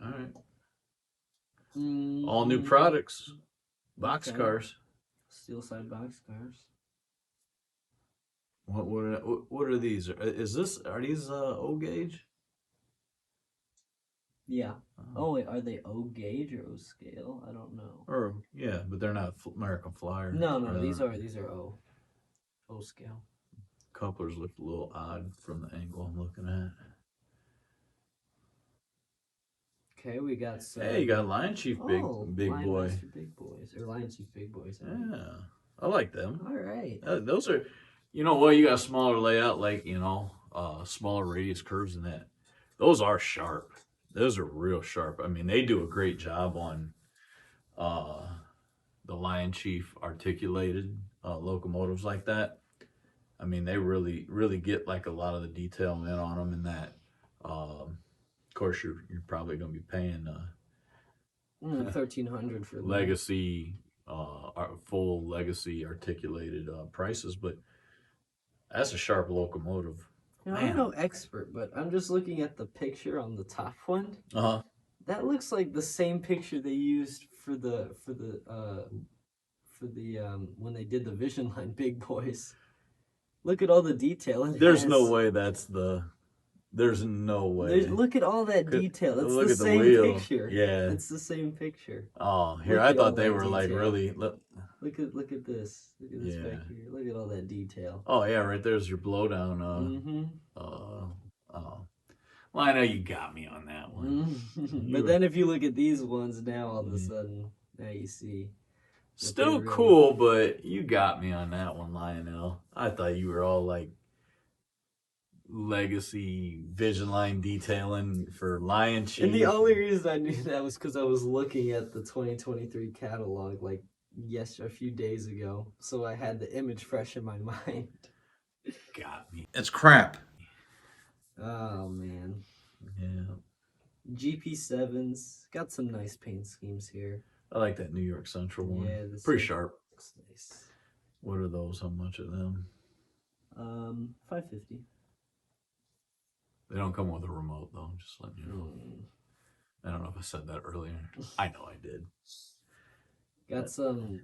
Speaker 3: All right. All new products. Box cars.
Speaker 1: Steel side box cars.
Speaker 3: What are these? Are these O gauge?
Speaker 1: Yeah. Oh wait, are they O gauge or O scale? I don't know.
Speaker 3: Or yeah, but they're not American Flyer.
Speaker 1: No, these are O scale.
Speaker 3: Couplers look a little odd from the angle I'm looking at.
Speaker 1: Okay, we got some.
Speaker 3: Hey, you got Lion Chief big
Speaker 1: Lion
Speaker 3: boy.
Speaker 1: Master Big Boys or Lion Chief Big Boys.
Speaker 3: Yeah, I like them.
Speaker 1: All right.
Speaker 3: Those are, you got a smaller layout, like smaller radius curves and that. Those are sharp. Those are real sharp. I mean, they do a great job on the Lion Chief articulated locomotives like that. I mean, they really, really get like a lot of the detail in on them, and that. Of course, you're probably going to be paying
Speaker 1: $1,300 for
Speaker 3: legacy, full legacy articulated prices, but that's a sharp locomotive.
Speaker 1: Now, I'm no expert, but I'm just looking at the picture on the top one. That looks like the same picture they used for the when they did the Vision Line Big Boys. Look at all the detail.
Speaker 3: There's no way that's the. There's no way.
Speaker 1: Look at all that detail. It's
Speaker 3: look
Speaker 1: the
Speaker 3: at the
Speaker 1: same
Speaker 3: wheel.
Speaker 1: picture.
Speaker 3: Yeah,
Speaker 1: it's the same picture.
Speaker 3: Oh, here I thought they were like really.
Speaker 1: Look at this. Look at this back here. Look at all that detail.
Speaker 3: Oh yeah, right there's your blowdown. Well, I know you got me on that one.
Speaker 1: But then if you look at these ones now, all of a sudden, now you see.
Speaker 3: Still cool, but you got me on that one, Lionel. I thought you were all like legacy vision line detailing for Lion Chief.
Speaker 1: And the only reason I knew that was because I was looking at the 2023 catalog like a few days ago, so I had the image fresh in my mind.
Speaker 3: Got me.
Speaker 2: It's crap.
Speaker 1: Oh man.
Speaker 3: Yeah.
Speaker 1: GP7s got some nice paint schemes here.
Speaker 3: I like that New York Central one.
Speaker 1: Yeah, this
Speaker 3: pretty sharp.
Speaker 1: Looks nice.
Speaker 3: What are those? How much of them?
Speaker 1: $550.
Speaker 3: They don't come with a remote though. Just letting you know. I don't know if I said that earlier. I know I did.
Speaker 1: Got some.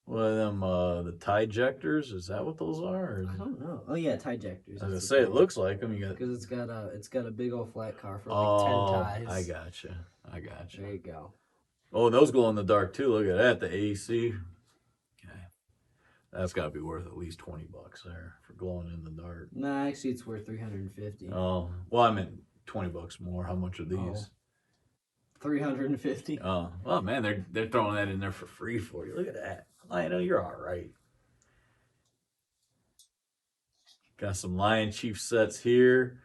Speaker 3: What are them? The tie ejectors? Is that what those are?
Speaker 1: I don't know. Oh yeah, tie ejectors.
Speaker 3: I was gonna say it looks like them. You got
Speaker 1: because it's got a big old flat car for like 10 ties.
Speaker 3: I gotcha.
Speaker 1: There you go.
Speaker 3: Oh, those glow in the dark too. Look at that. The AC. Okay, that's got to be worth at least $20 there for glowing in the dark.
Speaker 1: Nah, actually, it's worth $350.
Speaker 3: Oh, well, I meant $20 more. How much are these?
Speaker 1: Oh. $350.
Speaker 3: Oh, well, man, they're throwing that in there for free for you. Look at that. I know you're all right. Got some Lion Chief sets here,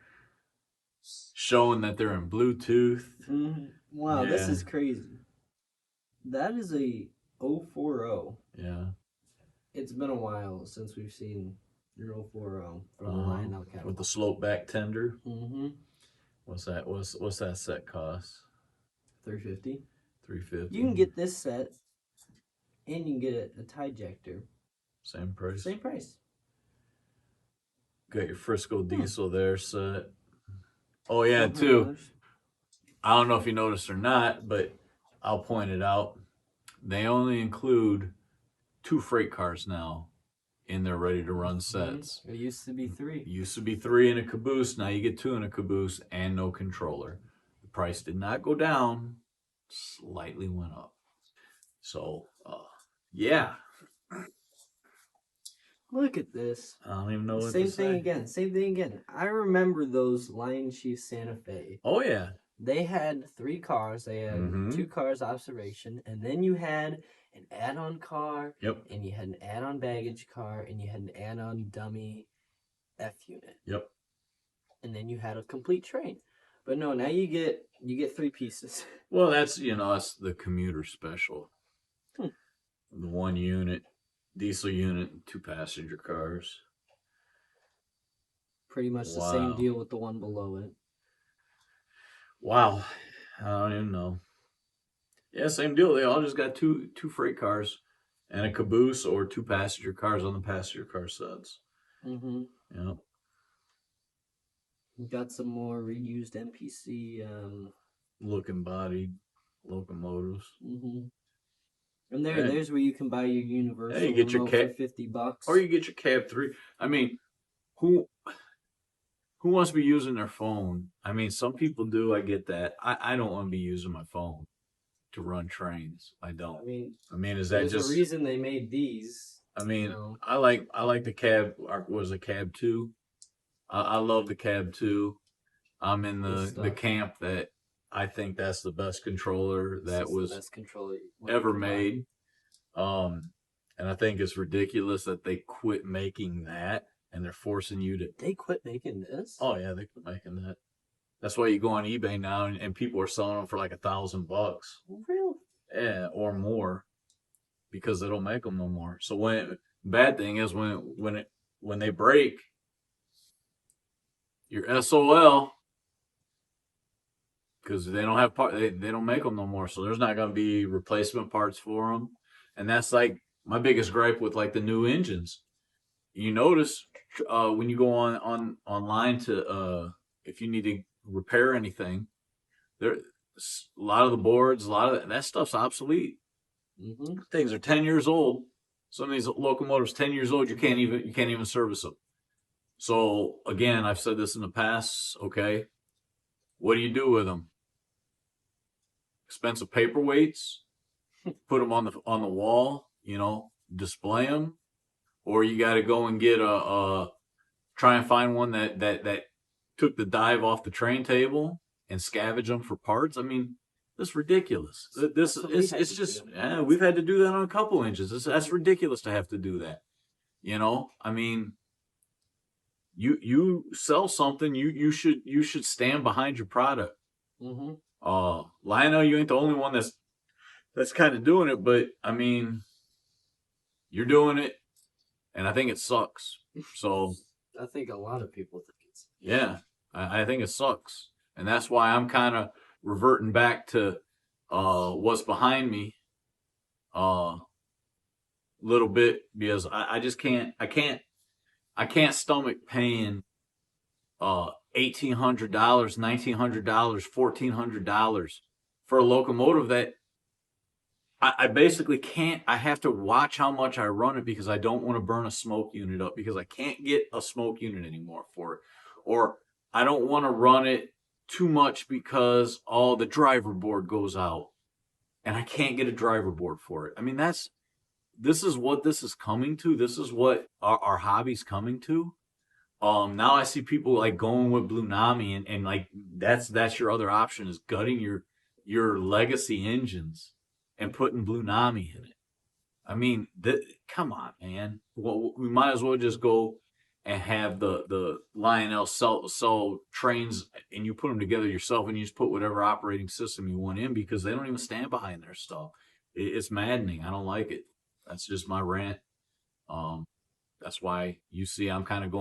Speaker 3: showing that they're in Bluetooth.
Speaker 1: Mm-hmm. Wow, this is crazy. That is a 040.
Speaker 3: Yeah.
Speaker 1: It's been a while since we've seen your 040 from the Lionel catalog.
Speaker 3: With the slope back tender.
Speaker 1: Mm-hmm.
Speaker 3: What's that? What's that set cost?
Speaker 1: $350.
Speaker 3: $350.
Speaker 1: You can get this set, and you can get a tie ejector.
Speaker 3: Same price.
Speaker 1: Same price.
Speaker 3: Got your Frisco diesel there set. Oh yeah, too. I don't know if you noticed or not, but I'll point it out. They only include 2 freight cars now in their ready to run sets.
Speaker 1: It used to be 3.
Speaker 3: It used to be 3 in a caboose. Now you get 2 in a caboose and no controller. The price did not go down, slightly went up. So, yeah.
Speaker 1: Look at this.
Speaker 3: I don't even know what
Speaker 1: Same
Speaker 3: to
Speaker 1: thing
Speaker 3: say.
Speaker 1: again. Same thing again. I remember those Lion Chief Santa Fe.
Speaker 3: Oh yeah.
Speaker 1: They had 3 cars. They had 2 cars observation, and then you had an add-on car.
Speaker 3: Yep.
Speaker 1: And you had an add-on baggage car, and you had an add-on dummy F unit.
Speaker 3: Yep.
Speaker 1: And then you had a complete train. But no, now you get 3 pieces.
Speaker 3: Well, that's that's the commuter special. The 1 unit, diesel unit, and 2 passenger cars.
Speaker 1: Pretty much the same deal with the one below it.
Speaker 3: Wow. I don't even know. Yeah, same deal. They all just got two freight cars and a caboose or 2 passenger cars on the passenger car sets.
Speaker 1: Mm-hmm.
Speaker 3: Yeah.
Speaker 1: Got some more reused NPC.
Speaker 3: Looking bodied locomotives.
Speaker 1: Mm-hmm. And there's where you can buy your universal
Speaker 3: you get your
Speaker 1: for $50.
Speaker 3: Or you get your cab 3. I mean, who wants to be using their phone? I mean, some people do. I get that. I don't want to be using my phone to run trains. I don't. I mean, is that
Speaker 1: there's a reason they made these?
Speaker 3: I mean, I like the cab. Was a cab 2? I love the cab 2. I'm in the camp that I think that's the best controller that was
Speaker 1: the best controller
Speaker 3: ever made. And I think it's ridiculous that they quit making that and they're forcing you to.
Speaker 1: They quit making this?
Speaker 3: Oh yeah, they quit making that. That's why you go on eBay now and people are selling them for like $1,000.
Speaker 1: Really?
Speaker 3: Yeah, or more, because they don't make them no more. So bad thing is when they break, your SOL, because they don't have they don't make them no more. So there's not going to be replacement parts for them, and that's like my biggest gripe with like the new engines. You notice when you go online to if you need to repair anything, there a lot of the boards, a lot of that stuff's obsolete.
Speaker 1: Mm-hmm.
Speaker 3: Things are 10 years old. Some of these locomotives 10 years old. You can't even service them. So again, I've said this in the past. Okay, what do you do with them? Expensive paperweights, put them on the wall, display them, or you got to go and get try and find one that took the dive off the train table and scavenge them for parts. I mean, that's ridiculous. This
Speaker 1: That's what we had
Speaker 3: it's
Speaker 1: to
Speaker 3: just
Speaker 1: do.
Speaker 3: yeah, we've had to do that on a couple inches. That's ridiculous to have to do that. You know, I mean, you sell something, you should stand behind your product.
Speaker 1: Mm-hmm.
Speaker 3: Lionel, you ain't the only one that's kind of doing it, but I mean, you're doing it, and I think it sucks. So
Speaker 1: I think a lot of people think it's.
Speaker 3: yeah, I think it sucks, and that's why I'm kind of reverting back to what's behind me a little bit because I just I can't stomach paying $1,800, $1,900, $1,400 for a locomotive that I basically can't. I have to watch how much I run it because I don't want to burn a smoke unit up because I can't get a smoke unit anymore for it. Or I don't want to run it too much because all the driver board goes out and I can't get a driver board for it. I mean, this is what this is coming to. This is what our hobby's coming to. Now I see people like going with Blue Nami and like that's your other option is gutting your legacy engines and putting Blue Nami in it. I mean, come on, man. Well, we might as well just go and have the Lionel sell trains and you put them together yourself and you just put whatever operating system you want in because they don't even stand behind their stuff. It's maddening. I don't like it. That's just my rant. That's why you see I'm kind of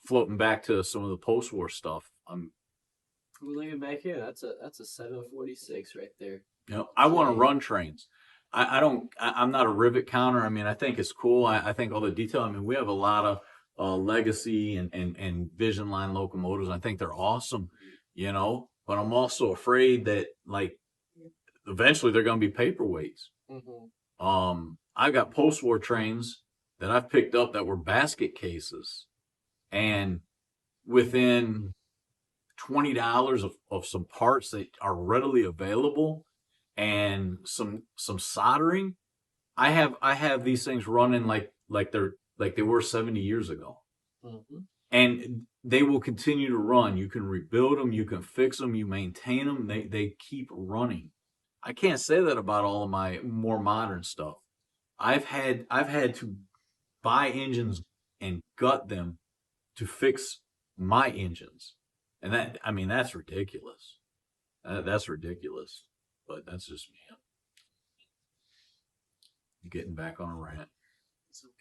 Speaker 3: floating back to some of the post-war stuff.
Speaker 1: We're looking back here. That's a 746 right there.
Speaker 3: You know, I want to run trains. I'm not a rivet counter. I mean, I think it's cool. I think all the detail. I mean, we have a lot of legacy and Vision Line locomotives. I think they're awesome, you know. But I'm also afraid that like eventually they're going to be paperweights.
Speaker 1: Mm-hmm.
Speaker 3: I got post-war trains that I've picked up that were basket cases, and within $20 of some parts that are readily available and some soldering, I have these things running like they were 70 years ago.
Speaker 1: Mm-hmm.
Speaker 3: And they will continue to run. You can rebuild them, you can fix them, you maintain them. They keep running. I can't say that about all of my more modern stuff. I've had to buy engines and gut them to fix my engines. And that, I mean, that's ridiculous. That's ridiculous. But that's just me. Getting back on a rant.
Speaker 1: It's okay.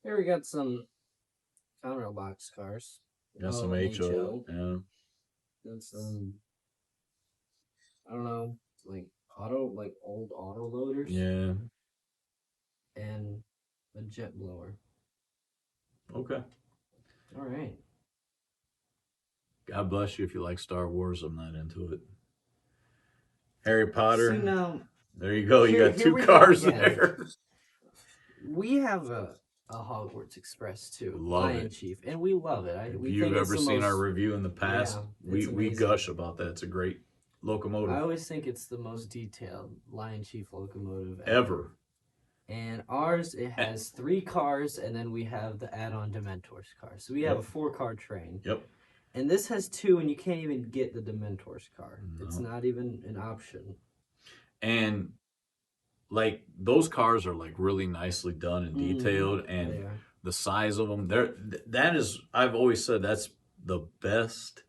Speaker 1: Here we got some counter box cars.
Speaker 3: Got some
Speaker 1: an
Speaker 3: HO. Yeah.
Speaker 1: And some, I don't know, like old auto loaders.
Speaker 3: Yeah.
Speaker 1: And a jet blower.
Speaker 3: Okay.
Speaker 1: All right.
Speaker 3: God bless you if you like Star Wars. I'm not into it. Harry Potter.
Speaker 1: See, now,
Speaker 3: there you go. You got
Speaker 1: here
Speaker 3: two
Speaker 1: we
Speaker 3: cars
Speaker 1: go again.
Speaker 3: there.
Speaker 1: We have a Hogwarts Express too,
Speaker 3: Love
Speaker 1: Lion
Speaker 3: it.
Speaker 1: Chief, and we love it.
Speaker 3: If
Speaker 1: we
Speaker 3: you've
Speaker 1: think
Speaker 3: ever
Speaker 1: it's the
Speaker 3: seen
Speaker 1: most,
Speaker 3: our review in the past,
Speaker 1: yeah,
Speaker 3: we
Speaker 1: amazing.
Speaker 3: gush about that. It's a great locomotive.
Speaker 1: I always think it's the most detailed Lion Chief locomotive
Speaker 3: ever.
Speaker 1: And ours, it has 3 cars, and then we have the add-on Dementors car. So we have a 4-car train.
Speaker 3: Yep.
Speaker 1: And this has 2, and you can't even get the Dementors car.
Speaker 3: No.
Speaker 1: It's not even an option.
Speaker 3: And like those cars are like really nicely done and detailed, and the size of them. That is, I've always said that's the best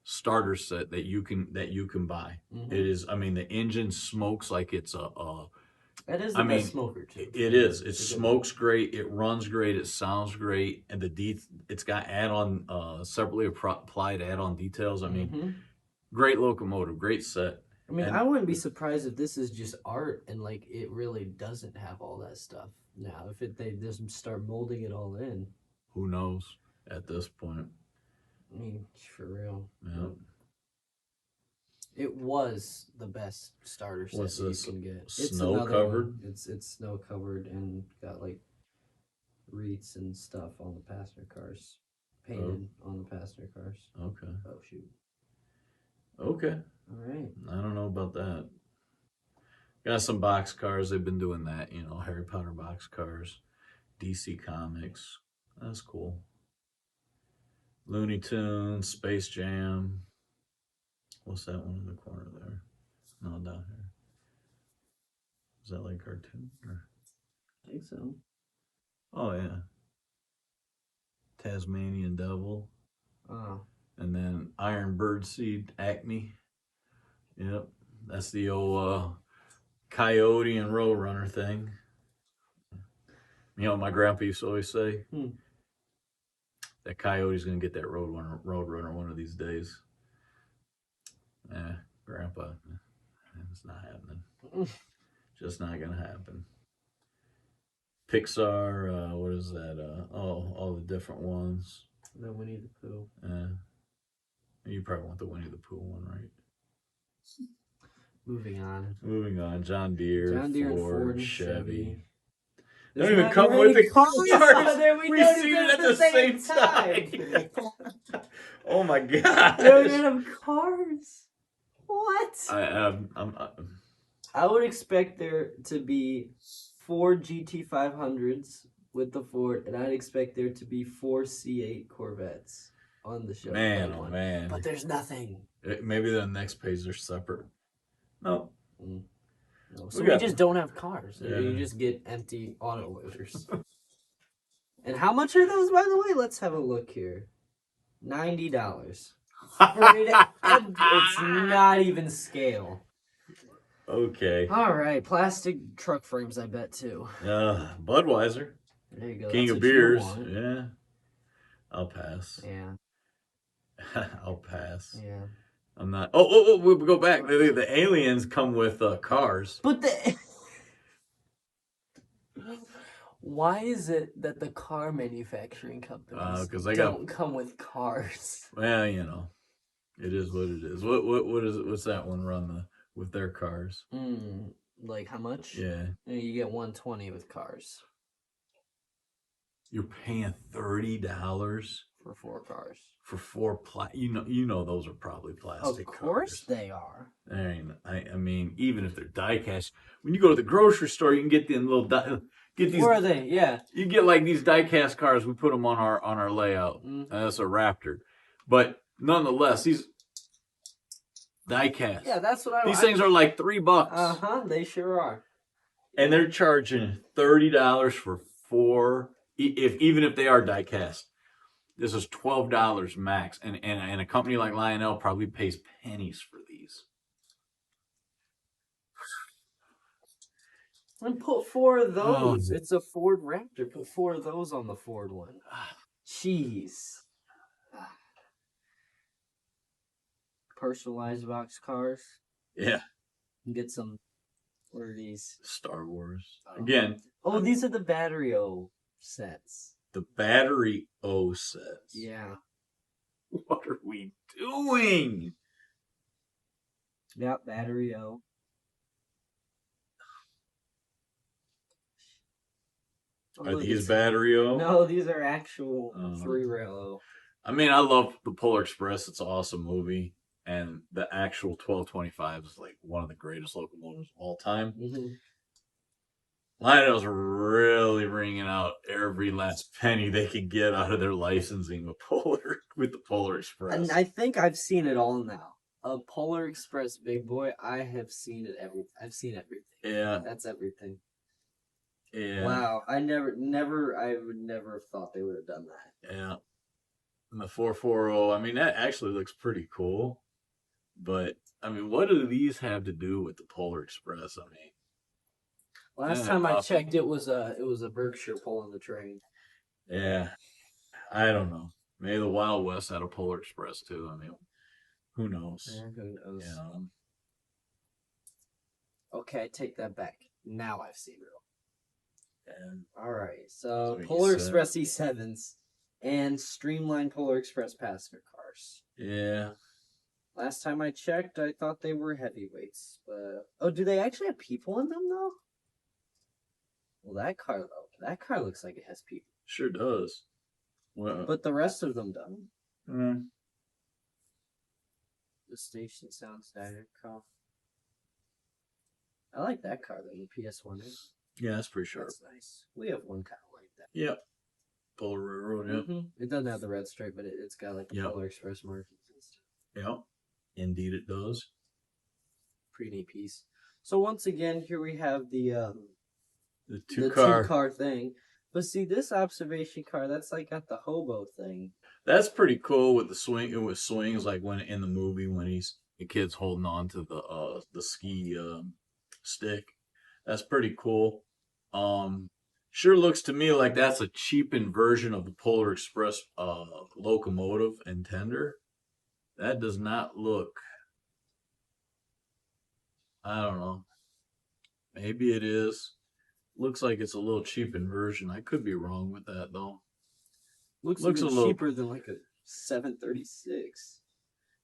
Speaker 3: starter set that you can buy. It is. I mean, the engine smokes like it's
Speaker 1: That is the best smoker too.
Speaker 3: It is. It smokes great. It runs great. It sounds great, and it's got add-on separately applied add-on details. I mean, great locomotive, great set.
Speaker 1: I mean, I wouldn't be surprised if this is just art and like it really doesn't have all that stuff now. If they just start molding it all in.
Speaker 3: Who knows at this point?
Speaker 1: I mean, for real.
Speaker 3: Yeah.
Speaker 1: It was the best starter set
Speaker 3: What's
Speaker 1: that
Speaker 3: this?
Speaker 1: you can get.
Speaker 3: Snow covered?
Speaker 1: It's snow covered and got like wreaths and stuff on the passenger cars. Painted on the passenger cars.
Speaker 3: Okay.
Speaker 1: Oh shoot.
Speaker 3: Okay.
Speaker 1: All right.
Speaker 3: I don't know about that. Got some box cars. They've been doing that, you know, Harry Potter box cars, DC Comics. That's cool. Looney Tunes, Space Jam. What's that one in the corner there? No, down here. Is that like cartoon? Or...
Speaker 1: I think so.
Speaker 3: Oh yeah, Tasmanian Devil,
Speaker 1: Oh,
Speaker 3: and then Iron Birdseed Acme. Yep, that's the old Coyote and Roadrunner thing. You know what my grandpa used to always say? That Coyote's gonna get that Roadrunner one of these days. Grandpa, it's not happening. Just not gonna happen. Pixar, what is that? All the different ones.
Speaker 1: The Winnie the Pooh.
Speaker 3: You probably want the Winnie the Pooh one, right?
Speaker 1: Moving on.
Speaker 3: Moving on. John Deere, Ford,
Speaker 1: and
Speaker 3: Chevy. They
Speaker 1: There's
Speaker 3: don't even
Speaker 1: not
Speaker 3: come
Speaker 1: even
Speaker 3: with
Speaker 1: any
Speaker 3: the
Speaker 1: cars
Speaker 3: cars.
Speaker 1: on there. We
Speaker 3: We've
Speaker 1: noticed
Speaker 3: seen
Speaker 1: it
Speaker 3: it at the same time. Oh my god!
Speaker 1: They don't even have cars. What? I would expect there to be 4 GT500s with the Ford, and I'd expect there to be 4 C8 Corvettes on the show.
Speaker 3: Man, oh man!
Speaker 1: But there's nothing.
Speaker 3: Maybe the next page they're separate. No.
Speaker 1: No. So we just don't have cars.
Speaker 3: Yeah.
Speaker 1: You just get empty autoloaders. And how much are those, by the way? Let's have a look here. $90. It's not even scale.
Speaker 3: Okay.
Speaker 1: All right, plastic truck frames, I bet too.
Speaker 3: Budweiser.
Speaker 1: There you go.
Speaker 3: King of beers. Yeah. I'll pass.
Speaker 1: Yeah.
Speaker 3: I'll pass.
Speaker 1: Yeah.
Speaker 3: I'm not. Oh, we'll go back. The aliens come with cars.
Speaker 1: But the. Why is it that the car manufacturing companies don't come with cars?
Speaker 3: Well, you know, it is what it is. What is it? What's that one run with their cars?
Speaker 1: Like how much?
Speaker 3: Yeah.
Speaker 1: You get 120 with cars.
Speaker 3: You're paying $30
Speaker 1: for 4 cars.
Speaker 3: For 4 you know those are probably plastic.
Speaker 1: Of course
Speaker 3: cars.
Speaker 1: They are.
Speaker 3: I mean, even if they're die cast, when you go to the grocery store, you can get them little get these.
Speaker 1: Where are they? Yeah.
Speaker 3: You get like these die cast cars. We put them on our layout. That's a Raptor, but nonetheless, these die cast.
Speaker 1: Yeah, that's what
Speaker 3: These things are like $3.
Speaker 1: They sure are.
Speaker 3: And they're charging $30 for 4. Even if they are die cast. This is $12 max, and a company like Lionel probably pays pennies for these.
Speaker 1: And put 4 of those. It's a Ford Raptor. Put 4 of those on the Ford one. Jeez. Personalized box cars.
Speaker 3: Yeah.
Speaker 1: Get some. What are these?
Speaker 3: Star Wars. Again.
Speaker 1: Oh, these are the battery O sets.
Speaker 3: The battery O sets.
Speaker 1: Yeah.
Speaker 3: What are we doing?
Speaker 1: Yep, battery O.
Speaker 3: Are these battery O?
Speaker 1: No, these are actual 3-rail O.
Speaker 3: I mean, I love the Polar Express. It's an awesome movie. And the actual 1225 is like one of the greatest locomotives of all time. Lionel's really wringing out every last penny they could get out of their licensing with the Polar Express.
Speaker 1: And I think I've seen it all now. A Polar Express big boy, I have seen it I've seen everything.
Speaker 3: Yeah.
Speaker 1: That's everything.
Speaker 3: Yeah.
Speaker 1: Wow. I would never have thought they would have done that.
Speaker 3: Yeah. And the 440, I mean, that actually looks pretty cool. But, I mean, what do these have to do with the Polar Express? I mean,
Speaker 1: last time I checked, it was a Berkshire pulling the train.
Speaker 3: Yeah, I don't know. Maybe the Wild West had a Polar Express too. I mean, who knows?
Speaker 1: Yeah, who knows?
Speaker 3: Yeah.
Speaker 1: Okay, I take that back. Now I've seen it.
Speaker 3: And
Speaker 1: all right, so Polar Express E7s and streamlined Polar Express passenger cars.
Speaker 3: Yeah.
Speaker 1: Last time I checked, I thought they were heavyweights. But do they actually have people in them though? Well, that car looks like it has people.
Speaker 3: Sure does. Well,
Speaker 1: but the rest of them don't. The station sound standard car. I like that car though, the PS1 is.
Speaker 3: Yeah, that's pretty sharp.
Speaker 1: That's nice. We have one kind of like that.
Speaker 3: Yep. Polar Railroad, yeah.
Speaker 1: It doesn't have the red stripe, but it's got like the
Speaker 3: Yep.
Speaker 1: Polar Express markings and stuff.
Speaker 3: Yeah. Indeed it does.
Speaker 1: Pretty neat piece. So once again, here we have the
Speaker 3: two
Speaker 1: two
Speaker 3: car.
Speaker 1: car thing. But see, this observation car, that's like got the hobo thing.
Speaker 3: That's pretty cool with the swing. With swings, like when in the movie when the kid's holding on to the ski stick. That's pretty cool. Sure looks to me like that's a cheapened version of the Polar Express locomotive and tender. That does not look. I don't know. Maybe it is. Looks like it's a little cheapened version. I could be wrong with that though.
Speaker 1: Looks
Speaker 3: a
Speaker 1: even
Speaker 3: little
Speaker 1: cheaper than like a 736.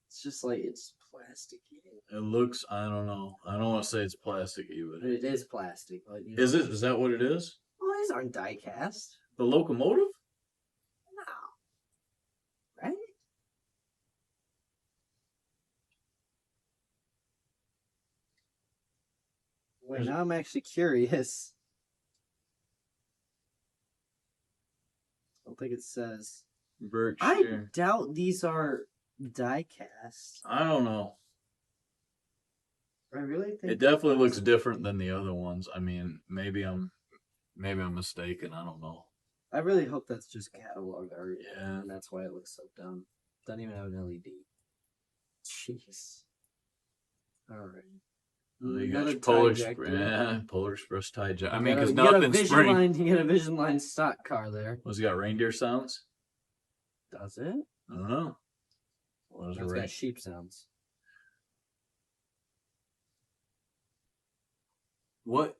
Speaker 1: It's just like it's plasticky.
Speaker 3: It looks. I don't know. I don't want to say it's plasticky, but
Speaker 1: It is plastic. But, you know,
Speaker 3: is it? Is that what it is?
Speaker 1: Well, these aren't die cast.
Speaker 3: The locomotive?
Speaker 1: No. Right? Wait, now I'm actually curious. I don't think it says.
Speaker 3: Berkshire.
Speaker 1: I doubt these are die cast.
Speaker 3: I don't know.
Speaker 1: I really think
Speaker 3: It definitely looks different than the other ones. I mean, maybe I'm mistaken. I don't know.
Speaker 1: I really hope that's just catalog art.
Speaker 3: Yeah.
Speaker 1: And that's why it looks so dumb. Doesn't even have an LED. Jeez. Alright.
Speaker 3: You
Speaker 1: Another
Speaker 3: got Polar
Speaker 1: tie
Speaker 3: Express.
Speaker 1: jack there.
Speaker 3: Yeah, Polar Express tie jack. I mean,
Speaker 1: You
Speaker 3: because
Speaker 1: got a
Speaker 3: nothing's
Speaker 1: Vision
Speaker 3: spring.
Speaker 1: Line, you got a Vision Line stock car there.
Speaker 3: What's it got? Reindeer sounds?
Speaker 1: Does it?
Speaker 3: I don't know. What is
Speaker 1: It's
Speaker 3: it?
Speaker 1: got sheep sounds.
Speaker 3: What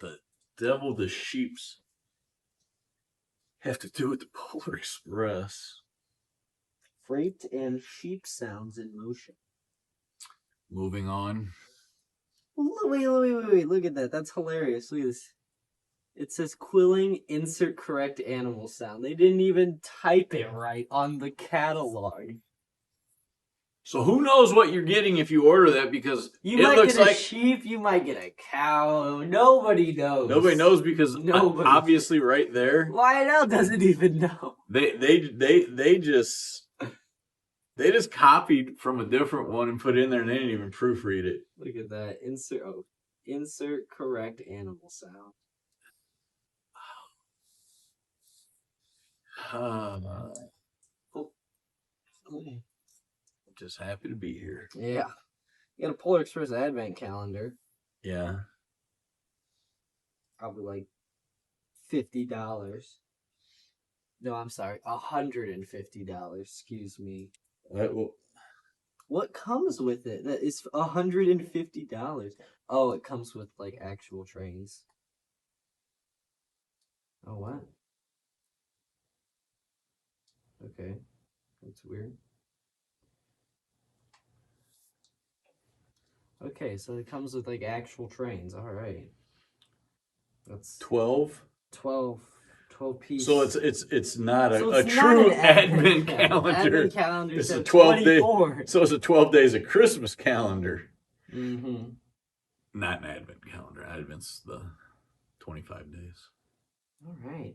Speaker 3: the devil the sheeps have to do with the Polar Express?
Speaker 1: Freight and sheep sounds in motion.
Speaker 3: Moving on.
Speaker 1: Wait, look at that. That's hilarious. Look at this. It says quilling, insert correct animal sound. They didn't even type it right on the catalog.
Speaker 3: So who knows what you're getting if you order that, because
Speaker 1: You
Speaker 3: it
Speaker 1: might
Speaker 3: looks
Speaker 1: get a
Speaker 3: like
Speaker 1: sheep, you might get a cow. Nobody knows.
Speaker 3: nobody knows, because
Speaker 1: Nobody.
Speaker 3: obviously right there
Speaker 1: Lionel doesn't even know.
Speaker 3: they just copied from a different one and put it in there, and they didn't even proofread it.
Speaker 1: Look at that. Insert correct animal sound.
Speaker 3: I'm just happy to be here.
Speaker 1: Yeah. You got a Polar Express advent calendar.
Speaker 3: Yeah.
Speaker 1: Probably like $50. No, I'm sorry, $150. Excuse me. What comes with it? That is $150. Oh, it comes with like actual trains. Oh, what? Okay, that's weird. Okay, so it comes with like actual trains. All right. That's
Speaker 3: 12.
Speaker 1: 12 pieces.
Speaker 3: So it's not a
Speaker 1: So it's not
Speaker 3: true
Speaker 1: an
Speaker 3: advent calendar.
Speaker 1: Advent calendar
Speaker 3: It's
Speaker 1: says
Speaker 3: a 12 day.
Speaker 1: 24.
Speaker 3: So it's a 12 days of Christmas calendar.
Speaker 1: Mm-hmm.
Speaker 3: Not an advent calendar. Advent's the 25 days.
Speaker 1: All right.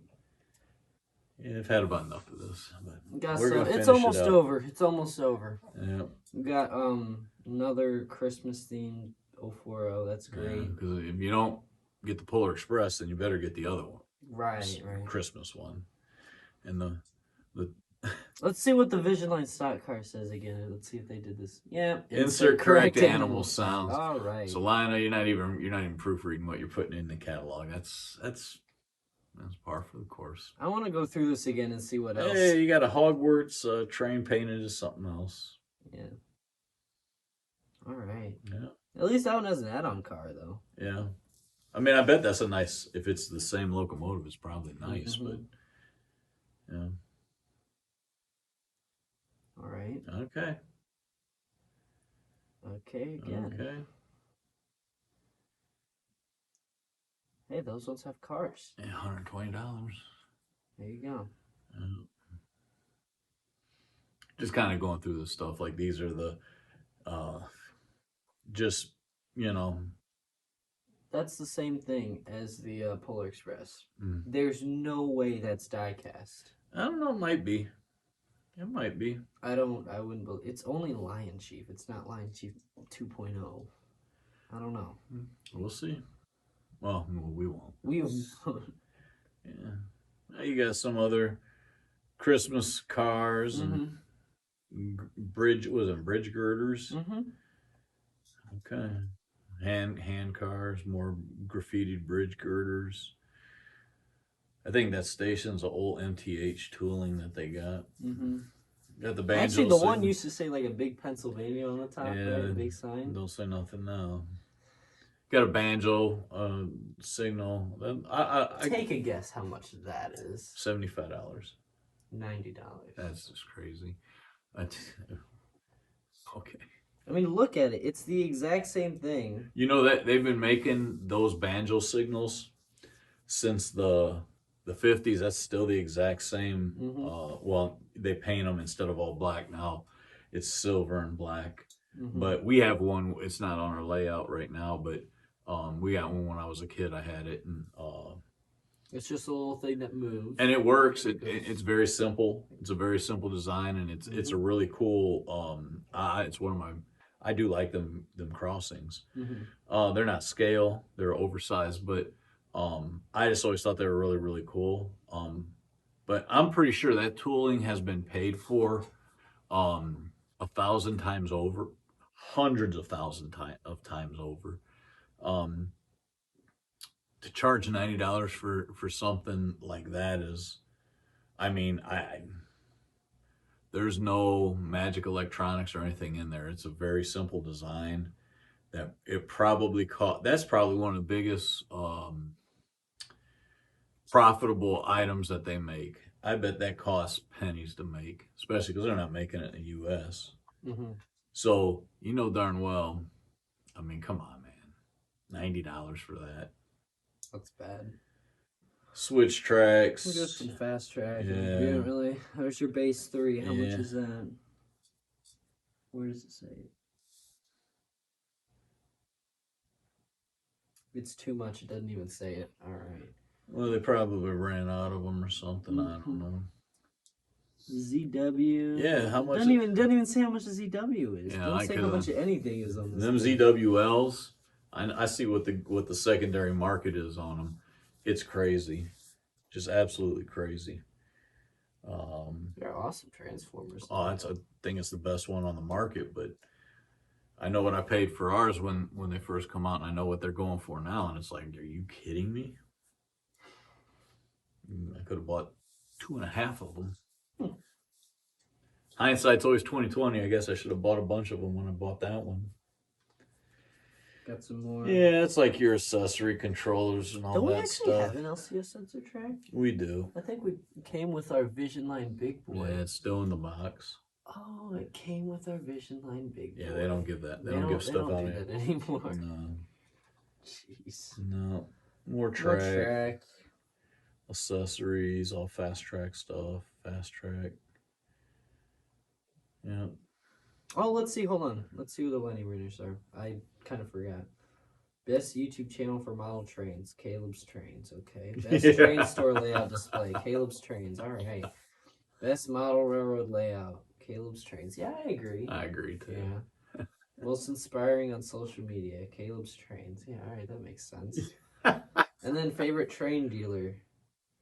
Speaker 3: Yeah, I've had about enough of this. But
Speaker 1: Got
Speaker 3: we're gonna
Speaker 1: it's
Speaker 3: finish
Speaker 1: almost
Speaker 3: it up.
Speaker 1: over. It's almost over.
Speaker 3: Yeah.
Speaker 1: We got another Christmas themed 040. That's great.
Speaker 3: Because if you don't get the Polar Express, then you better get the other one.
Speaker 1: Right.
Speaker 3: Christmas one. And the
Speaker 1: Let's see what the Vision Line stock car says again. Let's see if they did this. Yeah.
Speaker 3: insert correct animal sounds.
Speaker 1: All right.
Speaker 3: So Lionel, you're not even proofreading what you're putting in the catalog. That's par for the course.
Speaker 1: I want to go through this again and see what else.
Speaker 3: Hey, you got a Hogwarts train painted as something else.
Speaker 1: Yeah. All right.
Speaker 3: Yeah.
Speaker 1: At least that one has an add-on car, though.
Speaker 3: Yeah. I mean, I bet that's a nice, if it's the same locomotive, it's probably nice, but yeah.
Speaker 1: All right.
Speaker 3: Okay.
Speaker 1: Okay, again.
Speaker 3: Okay.
Speaker 1: Hey, those ones have cars.
Speaker 3: Yeah, $120.
Speaker 1: There you go.
Speaker 3: Yeah. Just kind of going through this stuff. Like, these are the, just,
Speaker 1: That's the same thing as the Polar Express.
Speaker 3: Mm.
Speaker 1: There's no way that's die cast.
Speaker 3: I don't know. It might be. It might be.
Speaker 1: I wouldn't believe. It's only Lion Chief. It's not Lion Chief 2.0. I don't know.
Speaker 3: We'll see. Well, we won't.
Speaker 1: We
Speaker 3: Yeah. Now you got some other Christmas cars and bridge girders. Okay. Hand cars, more graffitied bridge girders. I think that station's an old MTH tooling that they got. Got the banjo.
Speaker 1: Actually, the one used to say like a big Pennsylvania on the top,
Speaker 3: yeah,
Speaker 1: right? A big sign.
Speaker 3: Don't say nothing now. Got a banjo signal. I
Speaker 1: Take a guess how much that is.
Speaker 3: $75.
Speaker 1: $90.
Speaker 3: That's just crazy. Okay.
Speaker 1: I mean, look at it. It's the exact same thing.
Speaker 3: You know that they've been making those banjo signals since the 50s. That's still the exact same. Well, they paint them instead of all black now. It's silver and black. But we have one. It's not on our layout right now, but we got one when I was a kid. I had it, and
Speaker 1: it's just a little thing that moves,
Speaker 3: and it works. It's very simple. It's a very simple design, and it's a really cool. It's one of my. I do like them crossings. They're not scale. They're oversized, but I just always thought they were really, really cool. But I'm pretty sure that tooling has been paid for 1,000 times over, hundreds of thousands of times over. To charge $90 for something like that is, I mean, there's no magic electronics or anything in there. It's a very simple design that it probably that's probably one of the biggest profitable items that they make. I bet that costs pennies to make, especially because they're not making it in the U.S. So you know darn well, I mean, come on, man, $90 for that.
Speaker 1: That's bad.
Speaker 3: Switch tracks.
Speaker 1: We'll get some fast track.
Speaker 3: Yeah.
Speaker 1: We don't really. There's your base 3. How much is that? Where does it say it? It's too much. It doesn't even say it. All right.
Speaker 3: Well, they probably ran out of them or something. I don't know.
Speaker 1: ZW.
Speaker 3: Yeah, how much?
Speaker 1: Doesn't even say how much the ZW is.
Speaker 3: Yeah,
Speaker 1: Don't say how much anything is on this.
Speaker 3: Them thing. ZWLs. I see what the secondary market is on them. It's crazy, just absolutely crazy.
Speaker 1: They're awesome transformers.
Speaker 3: Oh, I think it's the best one on the market, but I know what I paid for ours when they first come out, and I know what they're going for now, and it's like, are you kidding me? I could have bought 2.5 of them. Hindsight's always 20/20. I guess I should have bought a bunch of them when I bought that one.
Speaker 1: Got some more.
Speaker 3: Yeah, it's like your accessory controllers and all
Speaker 1: Don't
Speaker 3: that stuff. Don't we
Speaker 1: actually have an LCS sensor track?
Speaker 3: We do.
Speaker 1: I think we came with our Vision Line Big Boy.
Speaker 3: Yeah, it's still in the box.
Speaker 1: Oh, it came with our Vision Line Big Boy.
Speaker 3: Yeah, they don't give that. They don't give stuff out
Speaker 1: of it anymore.
Speaker 3: No.
Speaker 1: Jeez.
Speaker 3: No. More track. Accessories, all fast track stuff. Fast track. Yeah.
Speaker 1: Oh, let's see. Hold on. Let's see who the Lenny winners are. I kind of forgot. Best YouTube channel for model trains. Caleb's Trains. Okay. Best train store layout display. Caleb's Trains. All right. Best model railroad layout. Caleb's Trains. Yeah, I agree.
Speaker 3: I agree too.
Speaker 1: Yeah. Most inspiring on social media. Caleb's Trains. Yeah, all right. That makes sense. And then favorite train dealer.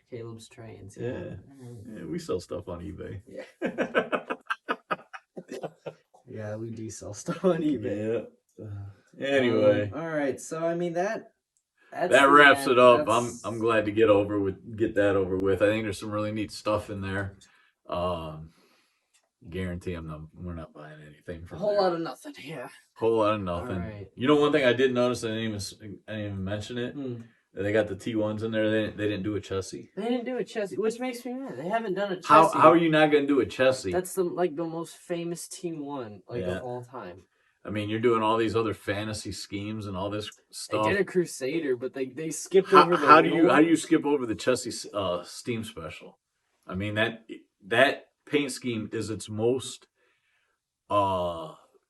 Speaker 1: Caleb's Trains.
Speaker 3: Yeah. Yeah, we sell stuff on eBay.
Speaker 1: Yeah. Yeah, we do sell stuff on eBay.
Speaker 3: Yeah. Anyway.
Speaker 1: All right. So I mean that
Speaker 3: wraps it up. I'm glad to get that over with. I think there's some really neat stuff in there. Guarantee we're not buying anything from
Speaker 1: a whole
Speaker 3: there.
Speaker 1: lot of nothing. Yeah.
Speaker 3: Whole lot of nothing.
Speaker 1: All right.
Speaker 3: You know, one thing I did notice, I didn't even mention it. They got the T1s in there. They didn't do a chassis.
Speaker 1: They didn't do a chassis, which makes me mad. They haven't done a chassis.
Speaker 3: How are you not going to do a chassis?
Speaker 1: That's the most famous T1 of all time.
Speaker 3: I mean, you're doing all these other fantasy schemes and all this stuff.
Speaker 1: They did a Crusader, but they skipped over the.
Speaker 3: How do you skip over the chassis steam special? I mean, that paint scheme is its most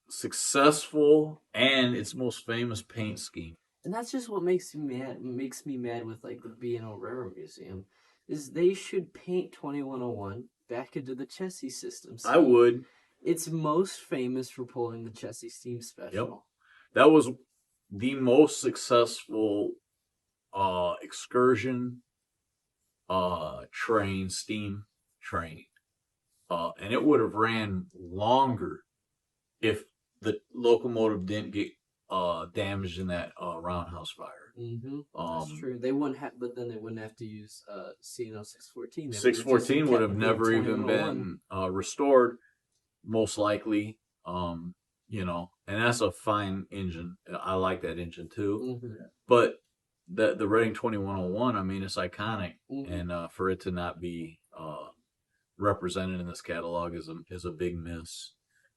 Speaker 3: successful and its most famous paint scheme.
Speaker 1: And that's just what makes me mad. Makes me mad with like the B&O Railroad Museum, is they should paint 2101 back into the chassis system.
Speaker 3: I would.
Speaker 1: It's most famous for pulling the chassis steam special.
Speaker 3: Yep. That was the most successful excursion train, steam train. And it would have ran longer if the locomotive didn't get damaged in that roundhouse fire.
Speaker 1: That's true. They wouldn't have, but then they wouldn't have to use CNO 614.
Speaker 3: 614 would have never even been restored, most likely. You know, and that's a fine engine. I like that engine too. But the Reading 2101, I mean, it's iconic, and for it to not be represented in this catalog is a big miss.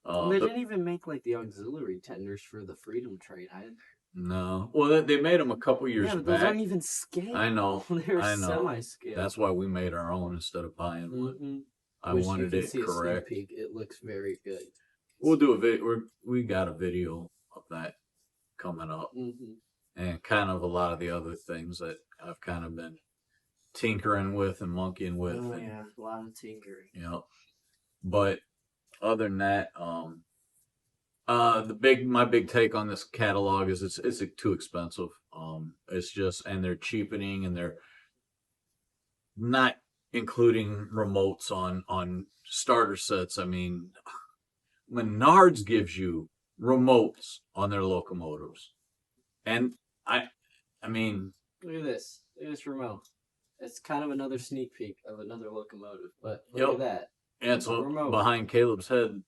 Speaker 1: They didn't even make like the auxiliary tenders for the Freedom train either.
Speaker 3: No, well, they made them a couple years
Speaker 1: but
Speaker 3: back.
Speaker 1: Those aren't even scale.
Speaker 3: I know.
Speaker 1: They're
Speaker 3: I know.
Speaker 1: semi-scale.
Speaker 3: That's why we made our own instead of buying one. I wanted it correct.
Speaker 1: It looks very good.
Speaker 3: We'll do a video. We got a video of that coming up, and kind of a lot of the other things that I've kind of been tinkering with and monkeying with.
Speaker 1: Oh yeah, a lot of tinkering.
Speaker 3: You know, but other than that, my big take on this catalog is it's too expensive. It's just, and they're cheapening, and they're not including remotes on starter sets. I mean, Menards gives you remotes on their locomotives, and I mean,
Speaker 1: look at this remote. It's kind of another sneak peek of another locomotive, but look at that.
Speaker 3: And it's behind Caleb's head.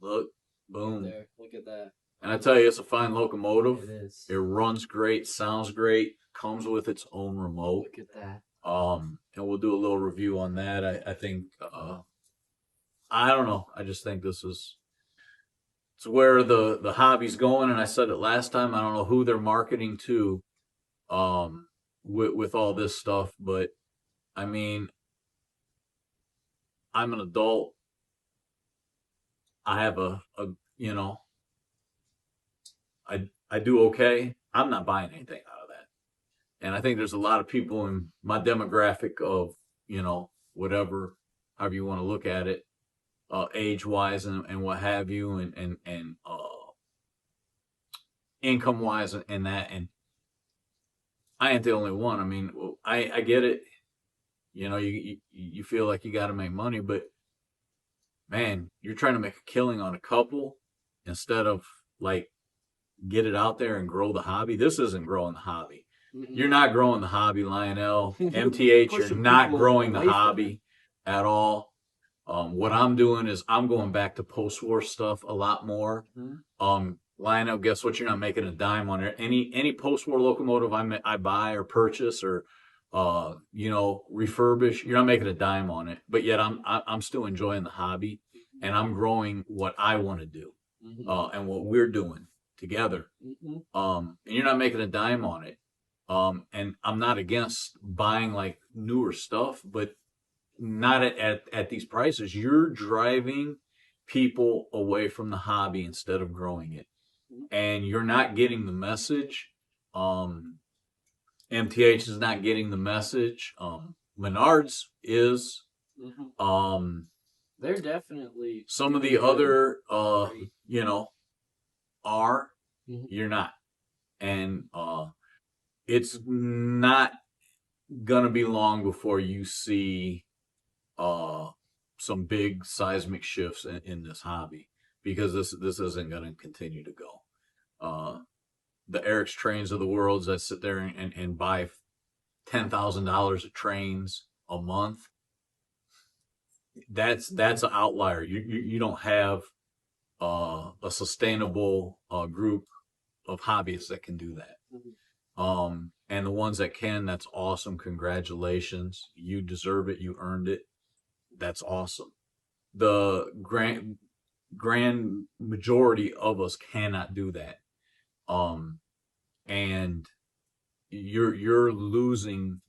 Speaker 3: Look, boom.
Speaker 1: Right there. Look at that.
Speaker 3: And I tell you, it's a fine locomotive.
Speaker 1: It is.
Speaker 3: It runs great, sounds great, comes with its own remote.
Speaker 1: Look at that.
Speaker 3: And we'll do a little review on that. I think, I don't know. I just think it's where the hobby's going. And I said it last time. I don't know who they're marketing to, with all this stuff. But I mean, I'm an adult. I have you know, I do okay. I'm not buying anything out of that. And I think there's a lot of people in my demographic of, you know, whatever, however you want to look at it, age-wise and what have you, and income-wise and that. And I ain't the only one. I mean, I get it. You know, you feel like you got to make money, but man, you're trying to make a killing on a couple instead of like get it out there and grow the hobby. This isn't growing the hobby. You're not growing the hobby, Lionel. MTH, you're not growing the hobby at all. What I'm doing is I'm going back to post-war stuff a lot more. Lionel, guess what? You're not making a dime on it. Any post-war locomotive I buy or purchase or you know, refurbish, you're not making a dime on it. But yet I'm still enjoying the hobby, and I'm growing what I want to do, and what we're doing together. And you're not making a dime on it. And I'm not against buying like newer stuff, but not at these prices. You're driving people away from the hobby instead of growing it, and you're not getting the message. MTH is not getting the message. Menards is.
Speaker 1: They're definitely
Speaker 3: some of the other, you know, are. You're not, and it's not gonna be long before you see some big seismic shifts in this hobby, because this isn't gonna continue to go. The Eric's Trains of the world that sit there and buy $10,000 of trains a month. That's an outlier. You don't have a sustainable group of hobbyists that can do that. And the ones that can, that's awesome. Congratulations. You deserve it. You earned it. That's awesome. The grand majority of us cannot do that. And you're losing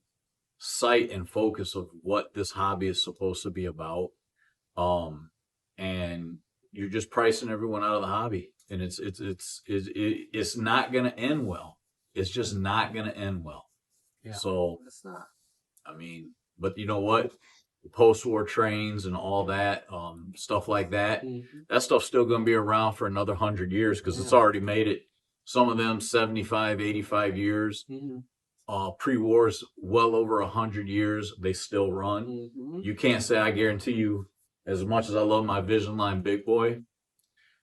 Speaker 3: sight and focus of what this hobby is supposed to be about. And you're just pricing everyone out of the hobby, and it's not going to end well. it's just not going to end well.
Speaker 1: Yeah.
Speaker 3: So,
Speaker 1: It's not.
Speaker 3: I mean, but you know what? Post-war trains and all that stuff like that.
Speaker 1: Mm-hmm.
Speaker 3: That stuff's still going to be around for another 100 years because it's already made it. Some of them 75, 85 years.
Speaker 1: Mm-hmm.
Speaker 3: Pre-wars, well over 100 years, they still run.
Speaker 1: Mm-hmm.
Speaker 3: You can't say, I guarantee you, as much as I love my Vision Line Big Boy,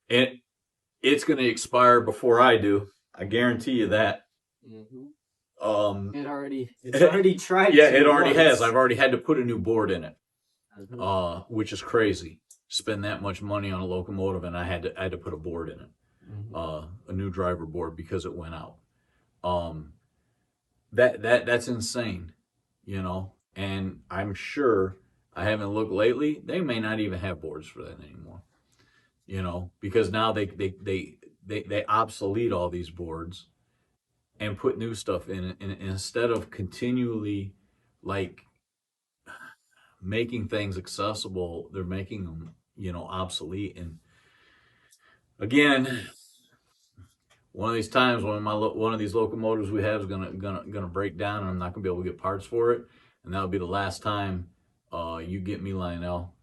Speaker 3: it's going to expire before I do. I guarantee you that.
Speaker 1: Mm-hmm.
Speaker 3: It's
Speaker 1: already tried.
Speaker 3: Yeah, it already has. I've already had to put a new board in it, which is crazy. Spend that much money on a locomotive, and I had to put a board in it, a new driver board because it went out. That's insane, you know. And I'm sure, I haven't looked lately, they may not even have boards for that anymore, you know, because now they obsolete all these boards and put new stuff in it, and instead of continually like making things accessible, they're making them, you know, obsolete. And again, one of these times when one of these locomotives we have is gonna break down, and I'm not gonna be able to get parts for it, and that'll be the last time you get me, Lionel,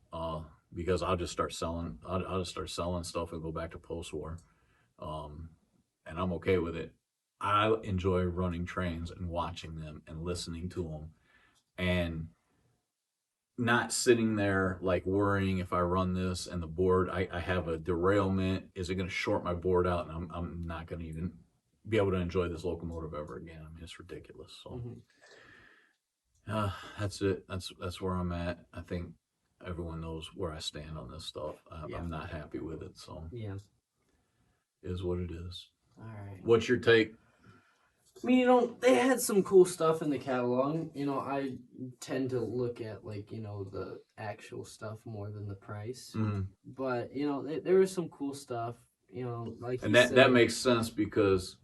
Speaker 3: because I'll just start selling. I'll just start selling stuff and go back to post-war, and I'm okay with it. I enjoy running trains and watching them and listening to them, and not sitting there like worrying if I run this and the board, I have a derailment. Is it going to short my board out? And I'm not going to even be able to enjoy this locomotive ever again. I mean, it's ridiculous. So that's it. That's where I'm at. I think everyone knows where I stand on this stuff. I'm not happy with it. So
Speaker 1: yeah,
Speaker 3: it is what it is.
Speaker 1: All right.
Speaker 3: What's your take?
Speaker 1: I mean, you know, they had some cool stuff in the catalog. You know, I tend to look at, like, you know, the actual stuff more than the price.
Speaker 3: Mm-hmm.
Speaker 1: But, you know, there was some cool stuff, you know, like
Speaker 3: and that makes sense because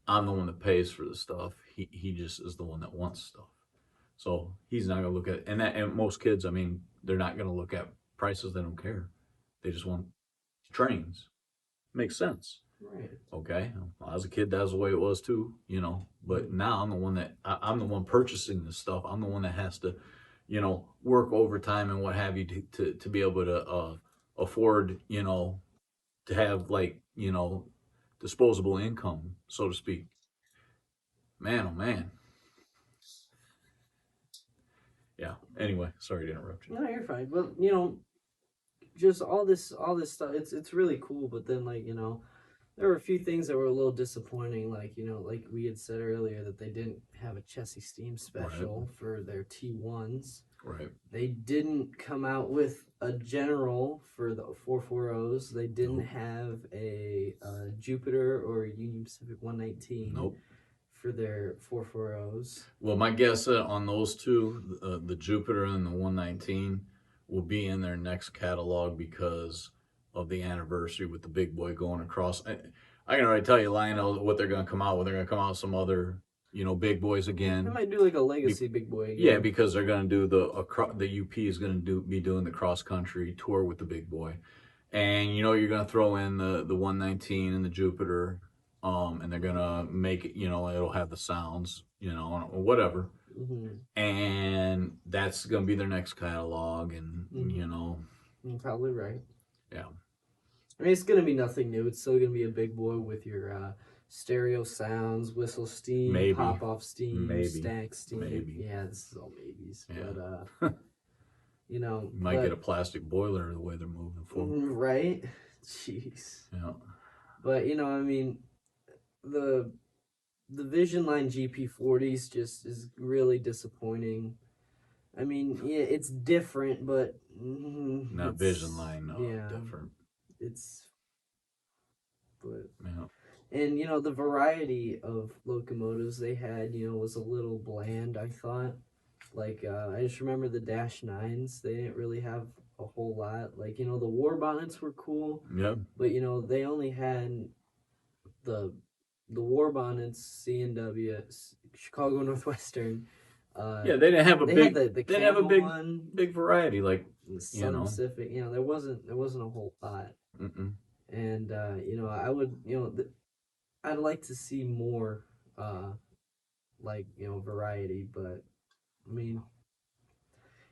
Speaker 3: I'm the one that pays for the stuff. He just is the one that wants stuff. So he's not going to look at, and most kids, I mean, they're not going to look at prices. They don't care. They just want trains. Makes sense.
Speaker 1: Right.
Speaker 3: Okay. Well, as a kid, that was the way it was too, you know. But now I'm the one I'm the one purchasing this stuff. I'm the one that has to, you know, work overtime and what have you to be able to afford, you know, to have, like, you know, disposable income, so to speak. Man, oh man. Yeah. Anyway, sorry to interrupt you.
Speaker 1: No, you're fine. But, you know, just all this stuff, it's really cool. But then, like, you know, there were a few things that were a little disappointing, like, you know, like we had said earlier, that they didn't have a Chessie Steam special for their T1s.
Speaker 3: Right.
Speaker 1: They didn't come out with a General for the 440s. They didn't have a Jupiter or Union Pacific 119 for their 440s.
Speaker 3: Well, my guess on those two, the Jupiter and the 119, will be in their next catalog because of the anniversary with the big boy going across. I can already tell you, Lionel, what they're going to come out with. They're going to come out with some other, you know, big boys again.
Speaker 1: They might do like a legacy big boy again.
Speaker 3: Yeah, because they're going to do the UP is going to be doing the cross country tour with the big boy, and you know you're going to throw in the 119 and the Jupiter, and they're going to make it, you know, it'll have the sounds, you know, or whatever. And that's going to be their next catalog, and you know,
Speaker 1: you're probably right.
Speaker 3: Yeah.
Speaker 1: I mean, it's going to be nothing new. It's still going to be a big boy with your stereo sounds, whistle steam, pop-off steam, stack steam. Yeah, this is all maybes. Yeah. But, you know.
Speaker 3: You might get a plastic boiler the way they're moving forward.
Speaker 1: Right? Jeez.
Speaker 3: Yeah.
Speaker 1: But, you know, I mean, the Vision Line GP40s just is really disappointing. I mean, yeah, it's different, but
Speaker 3: not Vision Line, no, different.
Speaker 1: And you know, the variety of locomotives they had, you know, was a little bland, I thought. Like, I just remember the Dash 9s. They didn't really have a whole lot. Like, you know, the war bonnets were cool.
Speaker 3: Yeah.
Speaker 1: But, you know, they only had the war bonnets, C&W, Chicago Northwestern.
Speaker 3: Yeah, they didn't have a big. They didn't have a big variety, like,
Speaker 1: Sun Pacific. You know, there wasn't a whole lot. And you know, I would, you know, I'd like to see more like, variety, but I mean,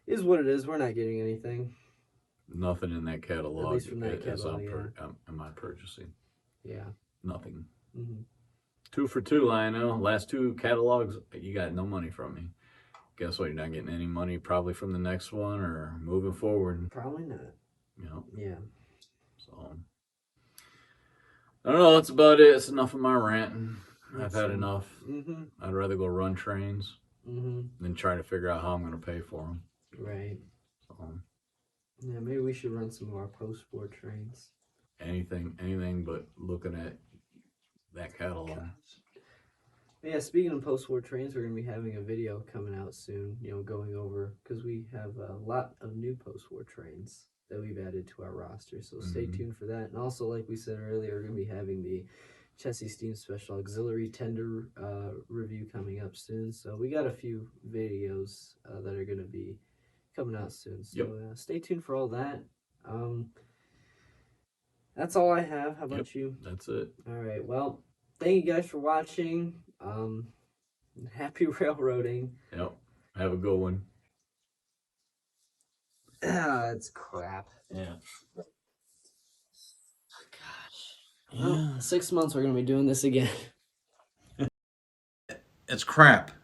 Speaker 1: is what it is. We're not getting anything.
Speaker 3: Nothing in that catalog.
Speaker 1: At least from that
Speaker 3: as
Speaker 1: catalog,
Speaker 3: am I purchasing?
Speaker 1: Yeah.
Speaker 3: Nothing.
Speaker 1: Mm-hmm.
Speaker 3: 2 for 2, Lionel. Last 2 catalogs, you got no money from me. Guess what? You're not getting any money probably from the next one or moving forward.
Speaker 1: Probably not. Yeah.
Speaker 3: So I don't know. That's about it. It's enough of my ranting. I've had enough.
Speaker 1: Mm-hmm.
Speaker 3: I'd rather go run trains than try to figure out how I'm going to pay for them.
Speaker 1: Right.
Speaker 3: So,
Speaker 1: yeah, maybe we should run some more post-sport trains.
Speaker 3: Anything but looking at that catalog.
Speaker 1: Gosh. Yeah, speaking of post-war trains, we're going to be having a video coming out soon, going over, because we have a lot of new post-war trains that we've added to our roster, so stay tuned for that. And also, like we said earlier, we're going to be having the Chessie Steam Special Auxiliary Tender review coming up soon, so we got a few videos that are going to be coming out soon, so stay tuned for all that. That's all I have. How about you?
Speaker 3: That's it.
Speaker 1: All right, well, thank you guys for watching. Happy railroading.
Speaker 3: Yep. Have a good one.
Speaker 1: It's crap.
Speaker 3: Yeah.
Speaker 1: Gosh. Well, 6 months we're gonna be doing this again.
Speaker 2: It's crap.